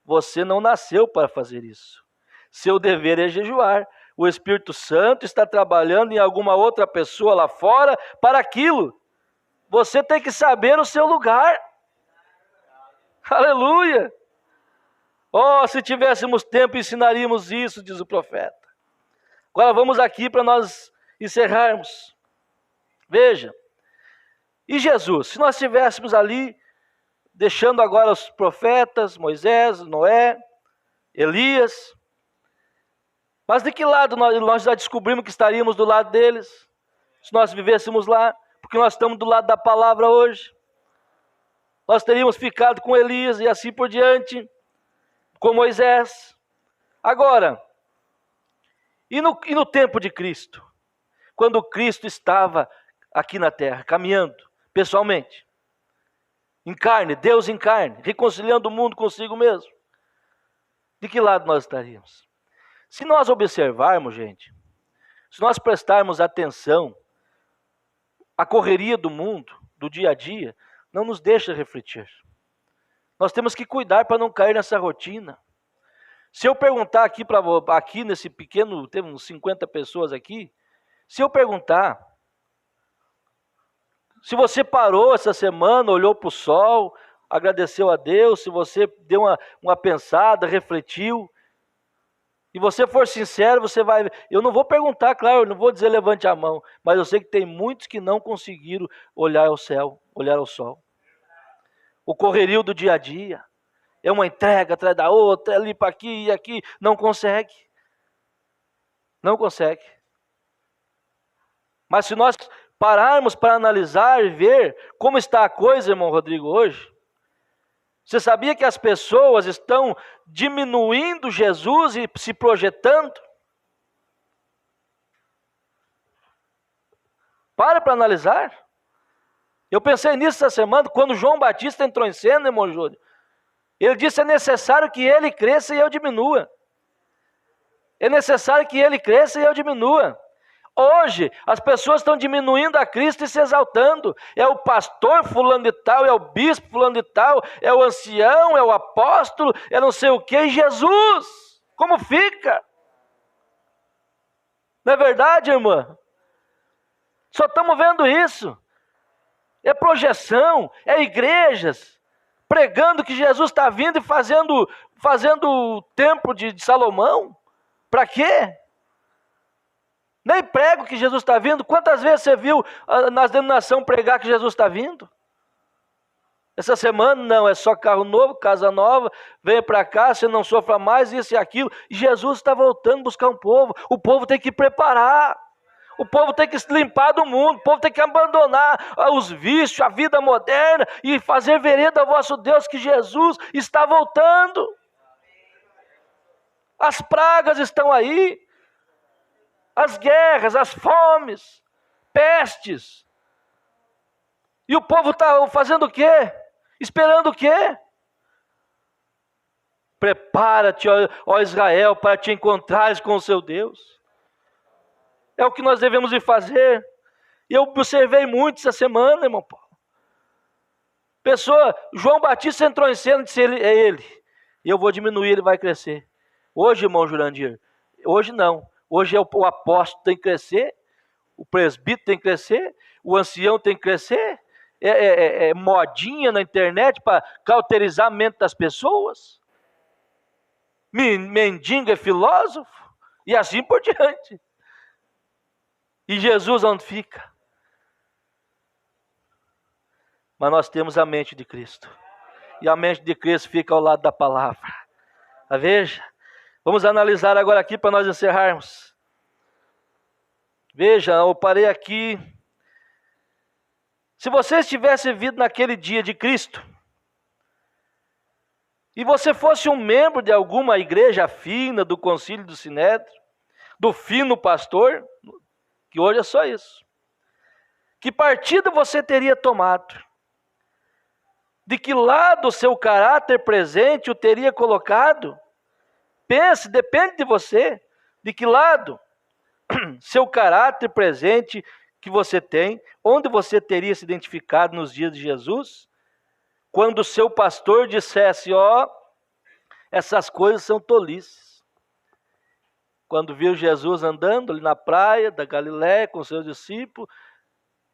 você não nasceu para fazer isso. Seu dever é jejuar. O Espírito Santo está trabalhando em alguma outra pessoa lá fora para aquilo. Você tem que saber o seu lugar. Aleluia! Oh, se tivéssemos tempo, ensinaríamos isso, diz o profeta. Agora vamos aqui para nós encerrarmos. Veja, e Jesus, se nós estivéssemos ali, deixando agora os profetas, Moisés, Noé, Elias, mas de que lado nós já descobrimos que estaríamos do lado deles? Se nós vivêssemos lá, porque nós estamos do lado da palavra hoje. Nós teríamos ficado com Elias e assim por diante, com Moisés. Agora, E no tempo de Cristo, quando Cristo estava aqui na terra, caminhando pessoalmente, em carne, Deus em carne, reconciliando o mundo consigo mesmo, de que lado nós estaríamos? Se nós observarmos, gente, se nós prestarmos atenção, a correria do mundo, do dia a dia, não nos deixa refletir. Nós temos que cuidar para não cair nessa rotina. Se eu perguntar aqui nesse pequeno, temos uns 50 pessoas aqui, se eu perguntar, se você parou essa semana, olhou para o sol, agradeceu a Deus, se você deu uma pensada, refletiu, e você for sincero, você vai... Eu não vou perguntar, claro, eu não vou dizer levante a mão, mas eu sei que tem muitos que não conseguiram olhar ao céu, olhar ao sol. O correrio do dia a dia, é uma entrega atrás da outra, ali para aqui e aqui, não consegue. Não consegue. Mas se nós pararmos para analisar e ver como está a coisa, irmão Rodrigo, hoje, você sabia que as pessoas estão diminuindo Jesus e se projetando? Para analisar. Eu pensei nisso essa semana, quando João Batista entrou em cena, irmão Júlio. Ele disse, é necessário que ele cresça e eu diminua. É necessário que ele cresça e eu diminua. Hoje, as pessoas estão diminuindo a Cristo e se exaltando. É o pastor fulano de tal, é o bispo fulano de tal, é o ancião, é o apóstolo, é não sei o que, Jesus. Como fica? Não é verdade, irmã? Só estamos vendo isso. É projeção, é igrejas pregando que Jesus está vindo e fazendo o templo de Salomão. Para quê? Nem prego que Jesus está vindo. Quantas vezes você viu nas denominações pregar que Jesus está vindo? Essa semana não, é só carro novo, casa nova, venha para cá, você não sofra mais, isso e aquilo. E Jesus está voltando buscar um povo. O povo tem que preparar. O povo tem que se limpar do mundo. O povo tem que abandonar os vícios, a vida moderna e fazer vereda ao vosso Deus, que Jesus está voltando. As pragas estão aí. As guerras, as fomes, pestes. E o povo está fazendo o quê? Esperando o quê? Prepara-te, ó Israel, para te encontrares com o seu Deus. É o que nós devemos ir fazer. E eu observei muito essa semana, irmão Paulo. João Batista entrou em cena e disse, é ele. E eu vou diminuir, ele vai crescer. Hoje, irmão Jurandir, hoje não. Hoje o apóstolo tem que crescer, o presbítero tem que crescer, o ancião tem que crescer, é modinha na internet para cauterizar a mente das pessoas, mendigo é filósofo, e assim por diante. E Jesus onde fica? Mas nós temos a mente de Cristo, e a mente de Cristo fica ao lado da palavra. Veja. Vamos analisar agora aqui para nós encerrarmos. Veja, eu parei aqui. Se você estivesse vindo naquele dia de Cristo, e você fosse um membro de alguma igreja fina, do concílio do Sinédrio, do fino pastor, que hoje é só isso, que partido você teria tomado? De que lado o seu caráter presente o teria colocado? Pense, depende de você, de que lado seu caráter presente que você tem, onde você teria se identificado nos dias de Jesus, quando o seu pastor dissesse, essas coisas são tolices. Quando viu Jesus andando ali na praia da Galiléia com seus discípulos,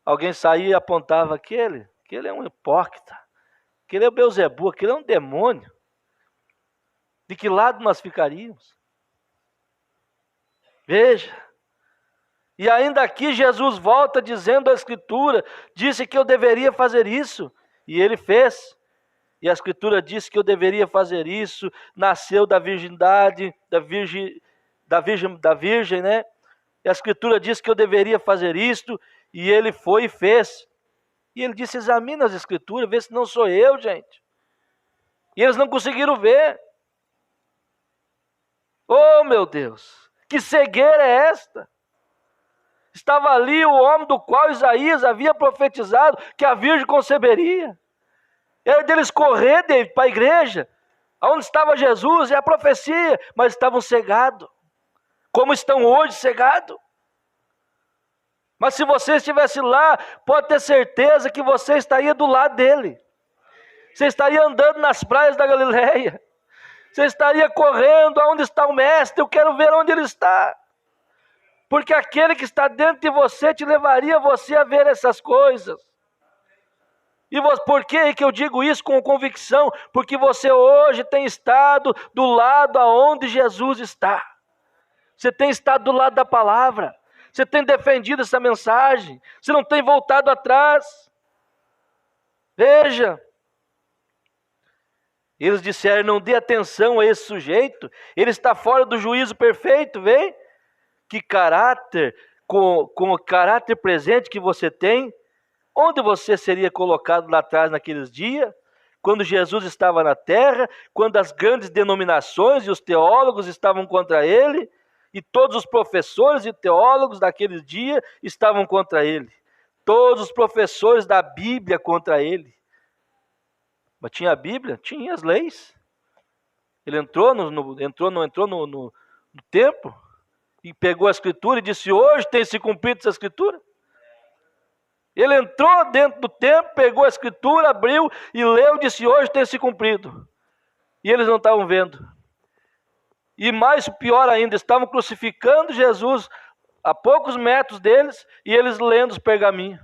alguém saía e apontava aquele é um hipócrita, aquele é o Beelzebu, aquele é um demônio. De que lado nós ficaríamos? Veja. E ainda aqui Jesus volta dizendo a Escritura, disse que eu deveria fazer isso, e ele fez. E a Escritura disse que eu deveria fazer isso, nasceu da virgindade, da virgem, né? E a Escritura disse que eu deveria fazer isto, e ele foi e fez. E ele disse, examina as Escrituras, vê se não sou eu, gente. E eles não conseguiram ver. Oh, meu Deus! Que cegueira é esta? Estava ali o homem do qual Isaías havia profetizado que a virgem conceberia. Era deles correr, David, para a igreja, onde estava Jesus, e a profecia, mas estavam cegados, como estão hoje cegados. Mas se você estivesse lá, pode ter certeza que você estaria do lado dele. Você estaria andando nas praias da Galileia. Você estaria correndo aonde está o mestre. Eu quero ver onde ele está. Porque aquele que está dentro de você te levaria você a ver essas coisas. E por que eu digo isso com convicção? Porque você hoje tem estado do lado aonde Jesus está. Você tem estado do lado da palavra. Você tem defendido essa mensagem. Você não tem voltado atrás. Veja. Eles disseram, não dê atenção a esse sujeito. Ele está fora do juízo perfeito, vem? Que caráter, com o caráter presente que você tem, onde você seria colocado lá atrás naqueles dias, quando Jesus estava na terra, quando as grandes denominações e os teólogos estavam contra ele, e todos os professores e teólogos daqueles dias estavam contra ele, todos os professores da Bíblia contra ele. Mas tinha a Bíblia? Tinha as leis. Ele entrou no templo e pegou a escritura e disse, hoje tem se cumprido essa escritura. Ele entrou dentro do templo, pegou a escritura, abriu e leu e disse, hoje tem se cumprido. E eles não estavam vendo. E mais pior ainda, estavam crucificando Jesus a poucos metros deles e eles lendo os pergaminhos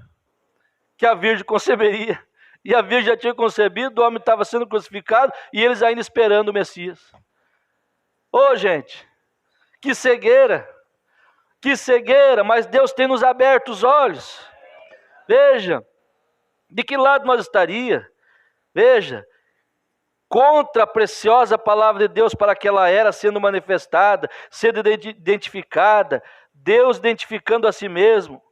que a virgem conceberia. E a virgem já tinha concebido, o homem estava sendo crucificado e eles ainda esperando o Messias. Ô gente, que cegueira, mas Deus tem nos aberto os olhos. Veja, de que lado nós estaria? Veja, contra a preciosa palavra de Deus para aquela era sendo manifestada, sendo identificada, Deus identificando a si mesmo.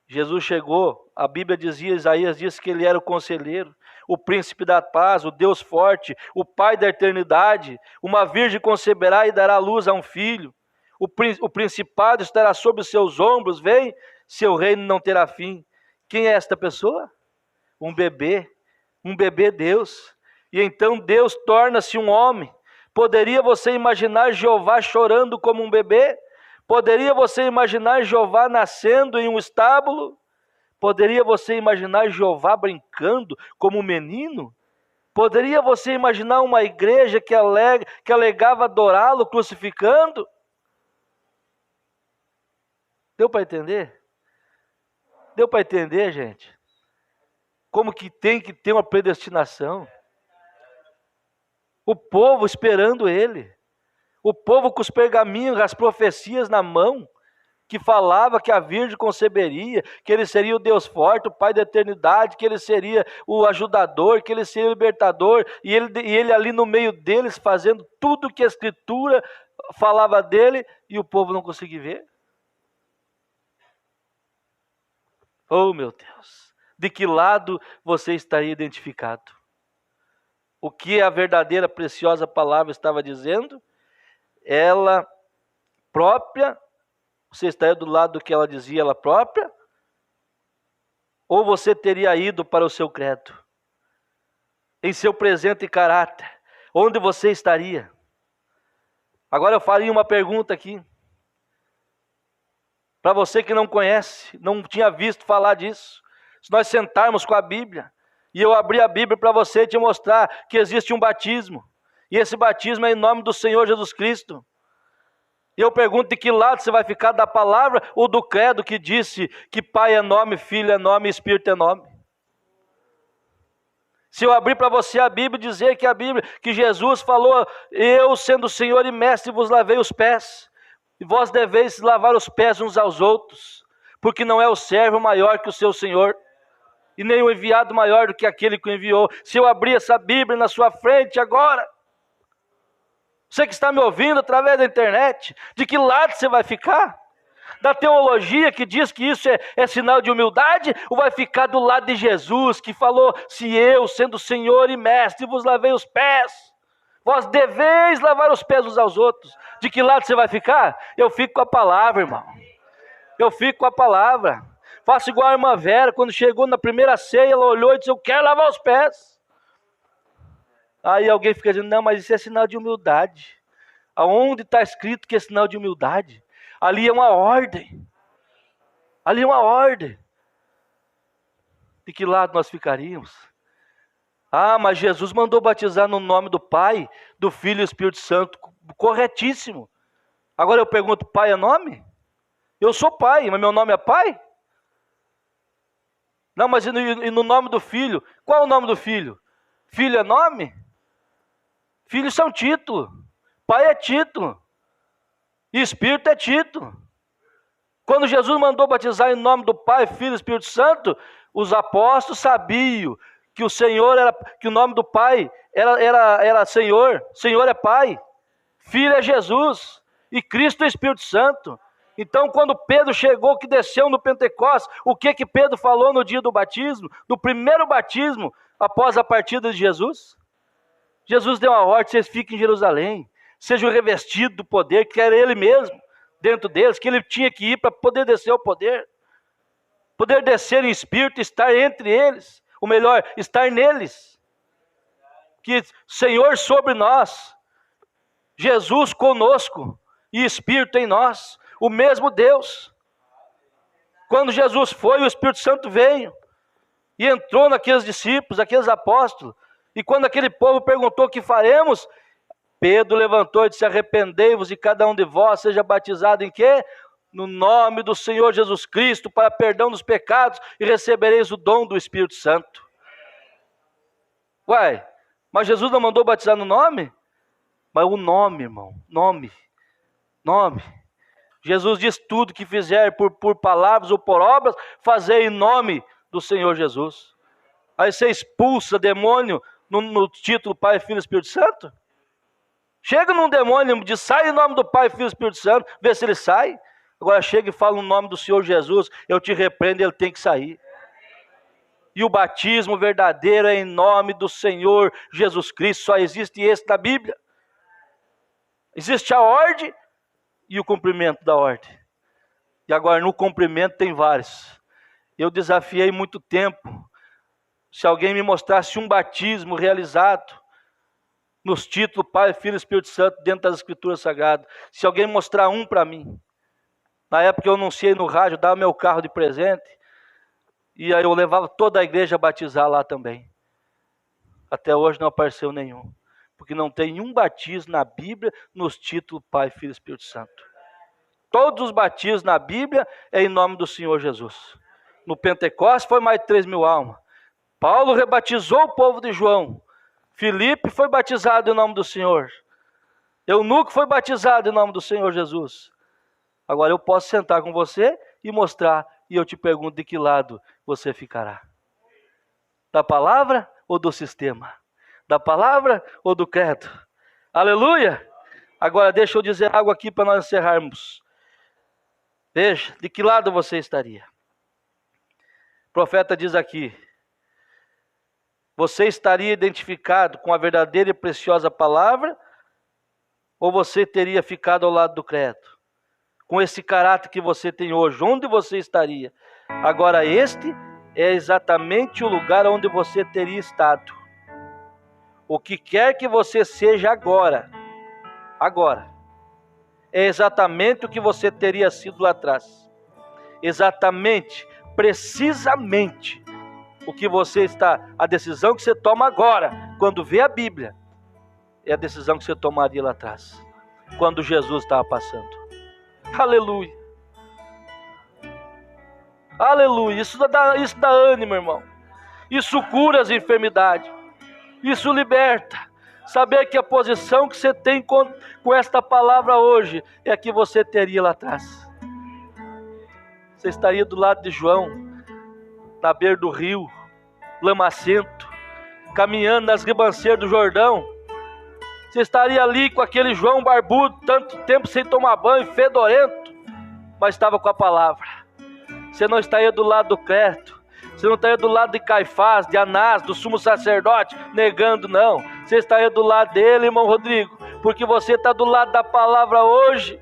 Jesus chegou, a Bíblia dizia, Isaías disse que ele era o conselheiro, o príncipe da paz, o Deus forte, o Pai da eternidade. Uma virgem conceberá e dará luz a um filho. O principado estará sobre os seus ombros, vem, seu reino não terá fim. Quem é esta pessoa? Um bebê Deus. E então Deus torna-se um homem. Poderia você imaginar Jeová chorando como um bebê? Poderia você imaginar Jeová nascendo em um estábulo? Poderia você imaginar Jeová brincando como um menino? Poderia você imaginar uma igreja que alegava adorá-lo crucificando? Deu para entender? Deu para entender, gente? Como que tem que ter uma predestinação? O povo esperando ele. O povo com os pergaminhos, as profecias na mão, que falava que a virgem conceberia, que ele seria o Deus forte, o Pai da eternidade, que ele seria o ajudador, que ele seria o libertador, e ele ali no meio deles fazendo tudo que a Escritura falava dele, e o povo não conseguia ver. Oh meu Deus, de que lado você estaria identificado? O que a verdadeira preciosa palavra estava dizendo? Ela própria, você estaria do lado do que ela dizia, ela própria? Ou você teria ido para o seu credo? Em seu presente caráter, onde você estaria? Agora eu faria uma pergunta aqui. Para você que não conhece, não tinha visto falar disso. Se nós sentarmos com a Bíblia, e eu abrir a Bíblia para você e te mostrar que existe um batismo, e esse batismo é em nome do Senhor Jesus Cristo. E eu pergunto de que lado você vai ficar, da palavra ou do credo que disse que Pai é nome, Filho é nome, Espírito é nome? Se eu abrir para você a Bíblia e dizer que a Bíblia, que Jesus falou, eu sendo Senhor e Mestre vos lavei os pés, e vós deveis lavar os pés uns aos outros, porque não é o servo maior que o seu Senhor, e nem o enviado maior do que aquele que o enviou. Se eu abrir essa Bíblia na sua frente agora, você que está me ouvindo através da internet, de que lado você vai ficar? Da teologia que diz que isso é sinal de humildade, ou vai ficar do lado de Jesus, que falou, se eu, sendo Senhor e Mestre, vos lavei os pés, Vós deveis lavar os pés uns aos outros. De que lado você vai ficar? Eu fico com a palavra, irmão. Eu fico com a palavra. Faço igual a irmã Vera, quando chegou na primeira ceia, ela olhou e disse, eu quero lavar os pés. Aí alguém fica dizendo, não, mas isso é sinal de humildade. Aonde está escrito que é sinal de humildade? Ali é uma ordem. Ali é uma ordem. De que lado nós ficaríamos? Ah, mas Jesus mandou batizar no nome do Pai, do Filho e do Espírito Santo. Corretíssimo. Agora eu pergunto, Pai é nome? Eu sou pai, mas meu nome é Pai? Não, mas e no nome do Filho? Qual é o nome do Filho? Filho é nome? Filhos são título. Pai é título. E Espírito é título. Quando Jesus mandou batizar em nome do Pai, Filho e Espírito Santo, os apóstolos sabiam que o Senhor era, que o nome do Pai era Senhor. Senhor é Pai. Filho é Jesus. E Cristo é Espírito Santo. Então, quando Pedro chegou, que desceu no Pentecostes, o que Pedro falou no dia do batismo? Do primeiro batismo, após a partida de Jesus? Jesus deu uma ordem, vocês fiquem em Jerusalém, sejam revestidos do poder, que era Ele mesmo, dentro deles, que Ele tinha que ir para poder descer o poder. Poder descer em espírito, estar entre eles, ou melhor, estar neles. Que Senhor sobre nós, Jesus conosco, e Espírito em nós, o mesmo Deus. Quando Jesus foi, o Espírito Santo veio e entrou naqueles discípulos, aqueles apóstolos. E quando aquele povo perguntou o que faremos, Pedro levantou e disse, arrependei-vos e cada um de vós seja batizado em quê? No nome do Senhor Jesus Cristo, para perdão dos pecados, e recebereis o dom do Espírito Santo. Uai, mas Jesus não mandou batizar no nome? Mas o nome, irmão, nome. Jesus diz, tudo que fizer por palavras ou por obras, fazei em nome do Senhor Jesus. Aí você expulsa demônio no título Pai, Filho e Espírito Santo? Chega num demônio e diz, sai em nome do Pai, Filho e Espírito Santo, vê se ele sai. Agora chega e fala no nome do Senhor Jesus, eu te repreendo, ele tem que sair. E o batismo verdadeiro é em nome do Senhor Jesus Cristo, só existe esse na Bíblia. Existe a ordem e o cumprimento da ordem. E agora no cumprimento tem vários. Eu desafiei muito tempo, se alguém me mostrasse um batismo realizado nos títulos Pai, Filho e Espírito Santo dentro das Escrituras Sagradas, se alguém mostrar um para mim. Na época eu anunciei no rádio, dava meu carro de presente, e aí eu levava toda a igreja a batizar lá também. Até hoje não apareceu nenhum, porque não tem nenhum batismo na Bíblia nos títulos Pai, Filho e Espírito Santo. Todos os batismos na Bíblia é em nome do Senhor Jesus. No Pentecostes foi mais de 3.000 almas. Paulo rebatizou o povo de João. Filipe foi batizado em nome do Senhor. Eunuco foi batizado em nome do Senhor Jesus. Agora eu posso sentar com você e mostrar, e eu te pergunto de que lado você ficará. Da palavra ou do sistema? Da palavra ou do credo? Aleluia! Agora deixa eu dizer algo aqui para nós encerrarmos. Veja, de que lado você estaria? O profeta diz aqui, você estaria identificado com a verdadeira e preciosa palavra, ou você teria ficado ao lado do credo? Com esse caráter que você tem hoje, onde você estaria? Agora este é exatamente o lugar onde você teria estado. O que quer que você seja agora, é exatamente o que você teria sido lá atrás. Exatamente, precisamente o que você está, a decisão que você toma agora, quando vê a Bíblia, é a decisão que você tomaria lá atrás, quando Jesus estava passando. Aleluia. Aleluia. Isso dá ânimo, irmão. Isso cura as enfermidades. Isso liberta. Saber que a posição que você tem com esta palavra hoje é a que você teria lá atrás. Você estaria do lado de João, na beira do rio, lamacento, caminhando nas ribanceiras do Jordão. Você estaria ali com aquele João barbudo, tanto tempo sem tomar banho, fedorento, mas estava com a palavra. Você não estaria do lado do credo, Você não estaria do lado de Caifás, de Anás, do sumo sacerdote, negando, não. Você estaria do lado dele, irmão Rodrigo, porque você está do lado da palavra hoje.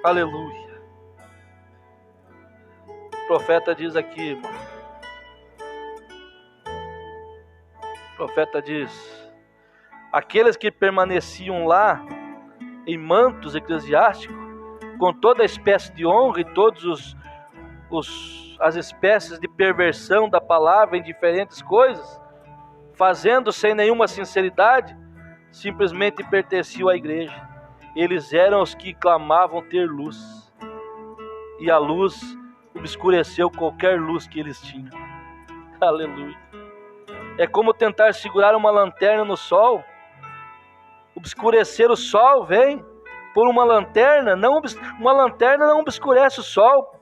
Aleluia. O profeta diz aqui, irmão. O profeta diz: aqueles que permaneciam lá em mantos eclesiásticos, com toda a espécie de honra e todas as espécies de perversão da palavra em diferentes coisas, fazendo sem nenhuma sinceridade, simplesmente pertenciam à igreja. Eles eram os que clamavam ter luz, e a luz obscureceu qualquer luz que eles tinham. Aleluia. É como tentar segurar uma lanterna no sol. Obscurecer o sol vem por uma lanterna. Uma lanterna não obscurece o sol,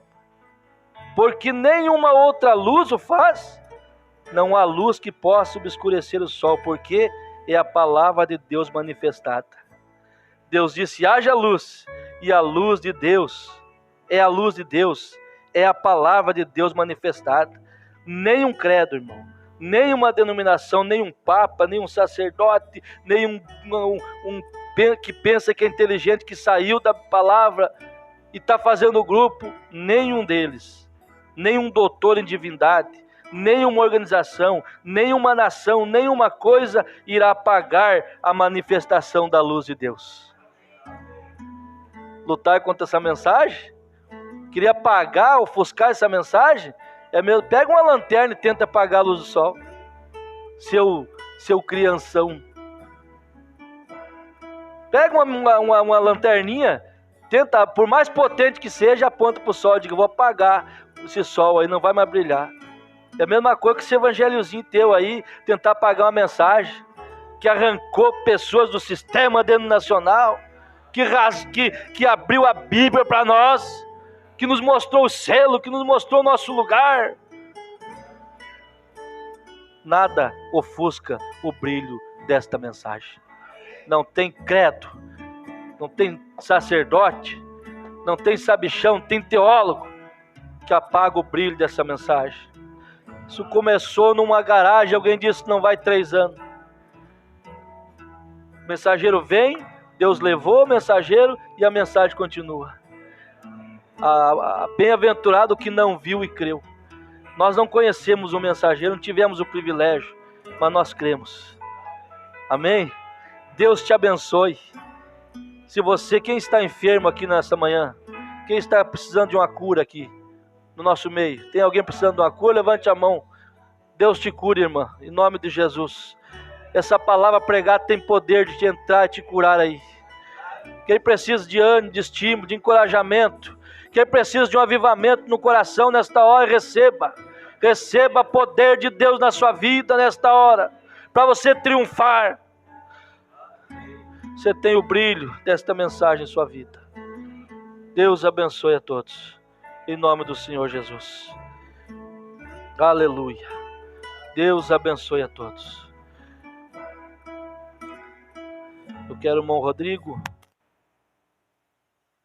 porque nenhuma outra luz o faz. Não há luz que possa obscurecer o sol, porque é a palavra de Deus manifestada. Deus disse: haja luz, e a luz de Deus é a luz de Deus, é a palavra de Deus manifestada. Nenhum credo, irmão, nenhuma denominação, nenhum papa, nenhum sacerdote, nenhum que pensa que é inteligente, que saiu da palavra e está fazendo grupo, nenhum deles, nenhum doutor em divindade, nenhuma organização, nenhuma nação, nenhuma coisa irá apagar a manifestação da luz de Deus. Lutar contra essa mensagem? Queria apagar, ofuscar essa mensagem? É mesmo, pega uma lanterna e tenta apagar a luz do sol. Seu crianção. Pega uma lanterninha, tenta, por mais potente que seja, aponta para o sol e diga: vou apagar esse sol aí, não vai mais brilhar. É a mesma coisa que esse evangelhozinho teu aí, tentar apagar uma mensagem que arrancou pessoas do sistema denominacional, que abriu a Bíblia para nós, que nos mostrou o selo, que nos mostrou o nosso lugar. Nada ofusca o brilho desta mensagem. Não tem credo, não tem sacerdote, não tem sabichão, não tem teólogo que apaga o brilho dessa mensagem. Isso começou numa garagem, alguém disse que não vai 3 anos. O mensageiro vem, Deus levou o mensageiro e a mensagem continua. Bem-aventurado que não viu e creu. Nós não conhecemos o mensageiro, não tivemos o privilégio, mas nós cremos. Amém? Deus te abençoe. Se você, quem está enfermo aqui nessa manhã, quem está precisando de uma cura aqui no nosso meio, tem alguém precisando de uma cura? Levante a mão. Deus te cure, irmã, em nome de Jesus. Essa palavra pregada tem poder de te entrar e te curar aí. Quem precisa de ânimo, de estímulo, de encorajamento, quem precisa de um avivamento no coração nesta hora, receba poder de Deus na sua vida nesta hora, para você triunfar. Você tem o brilho desta mensagem em sua vida. Deus abençoe a todos, em nome do Senhor Jesus. Aleluia. Deus abençoe a todos. Eu quero o irmão Rodrigo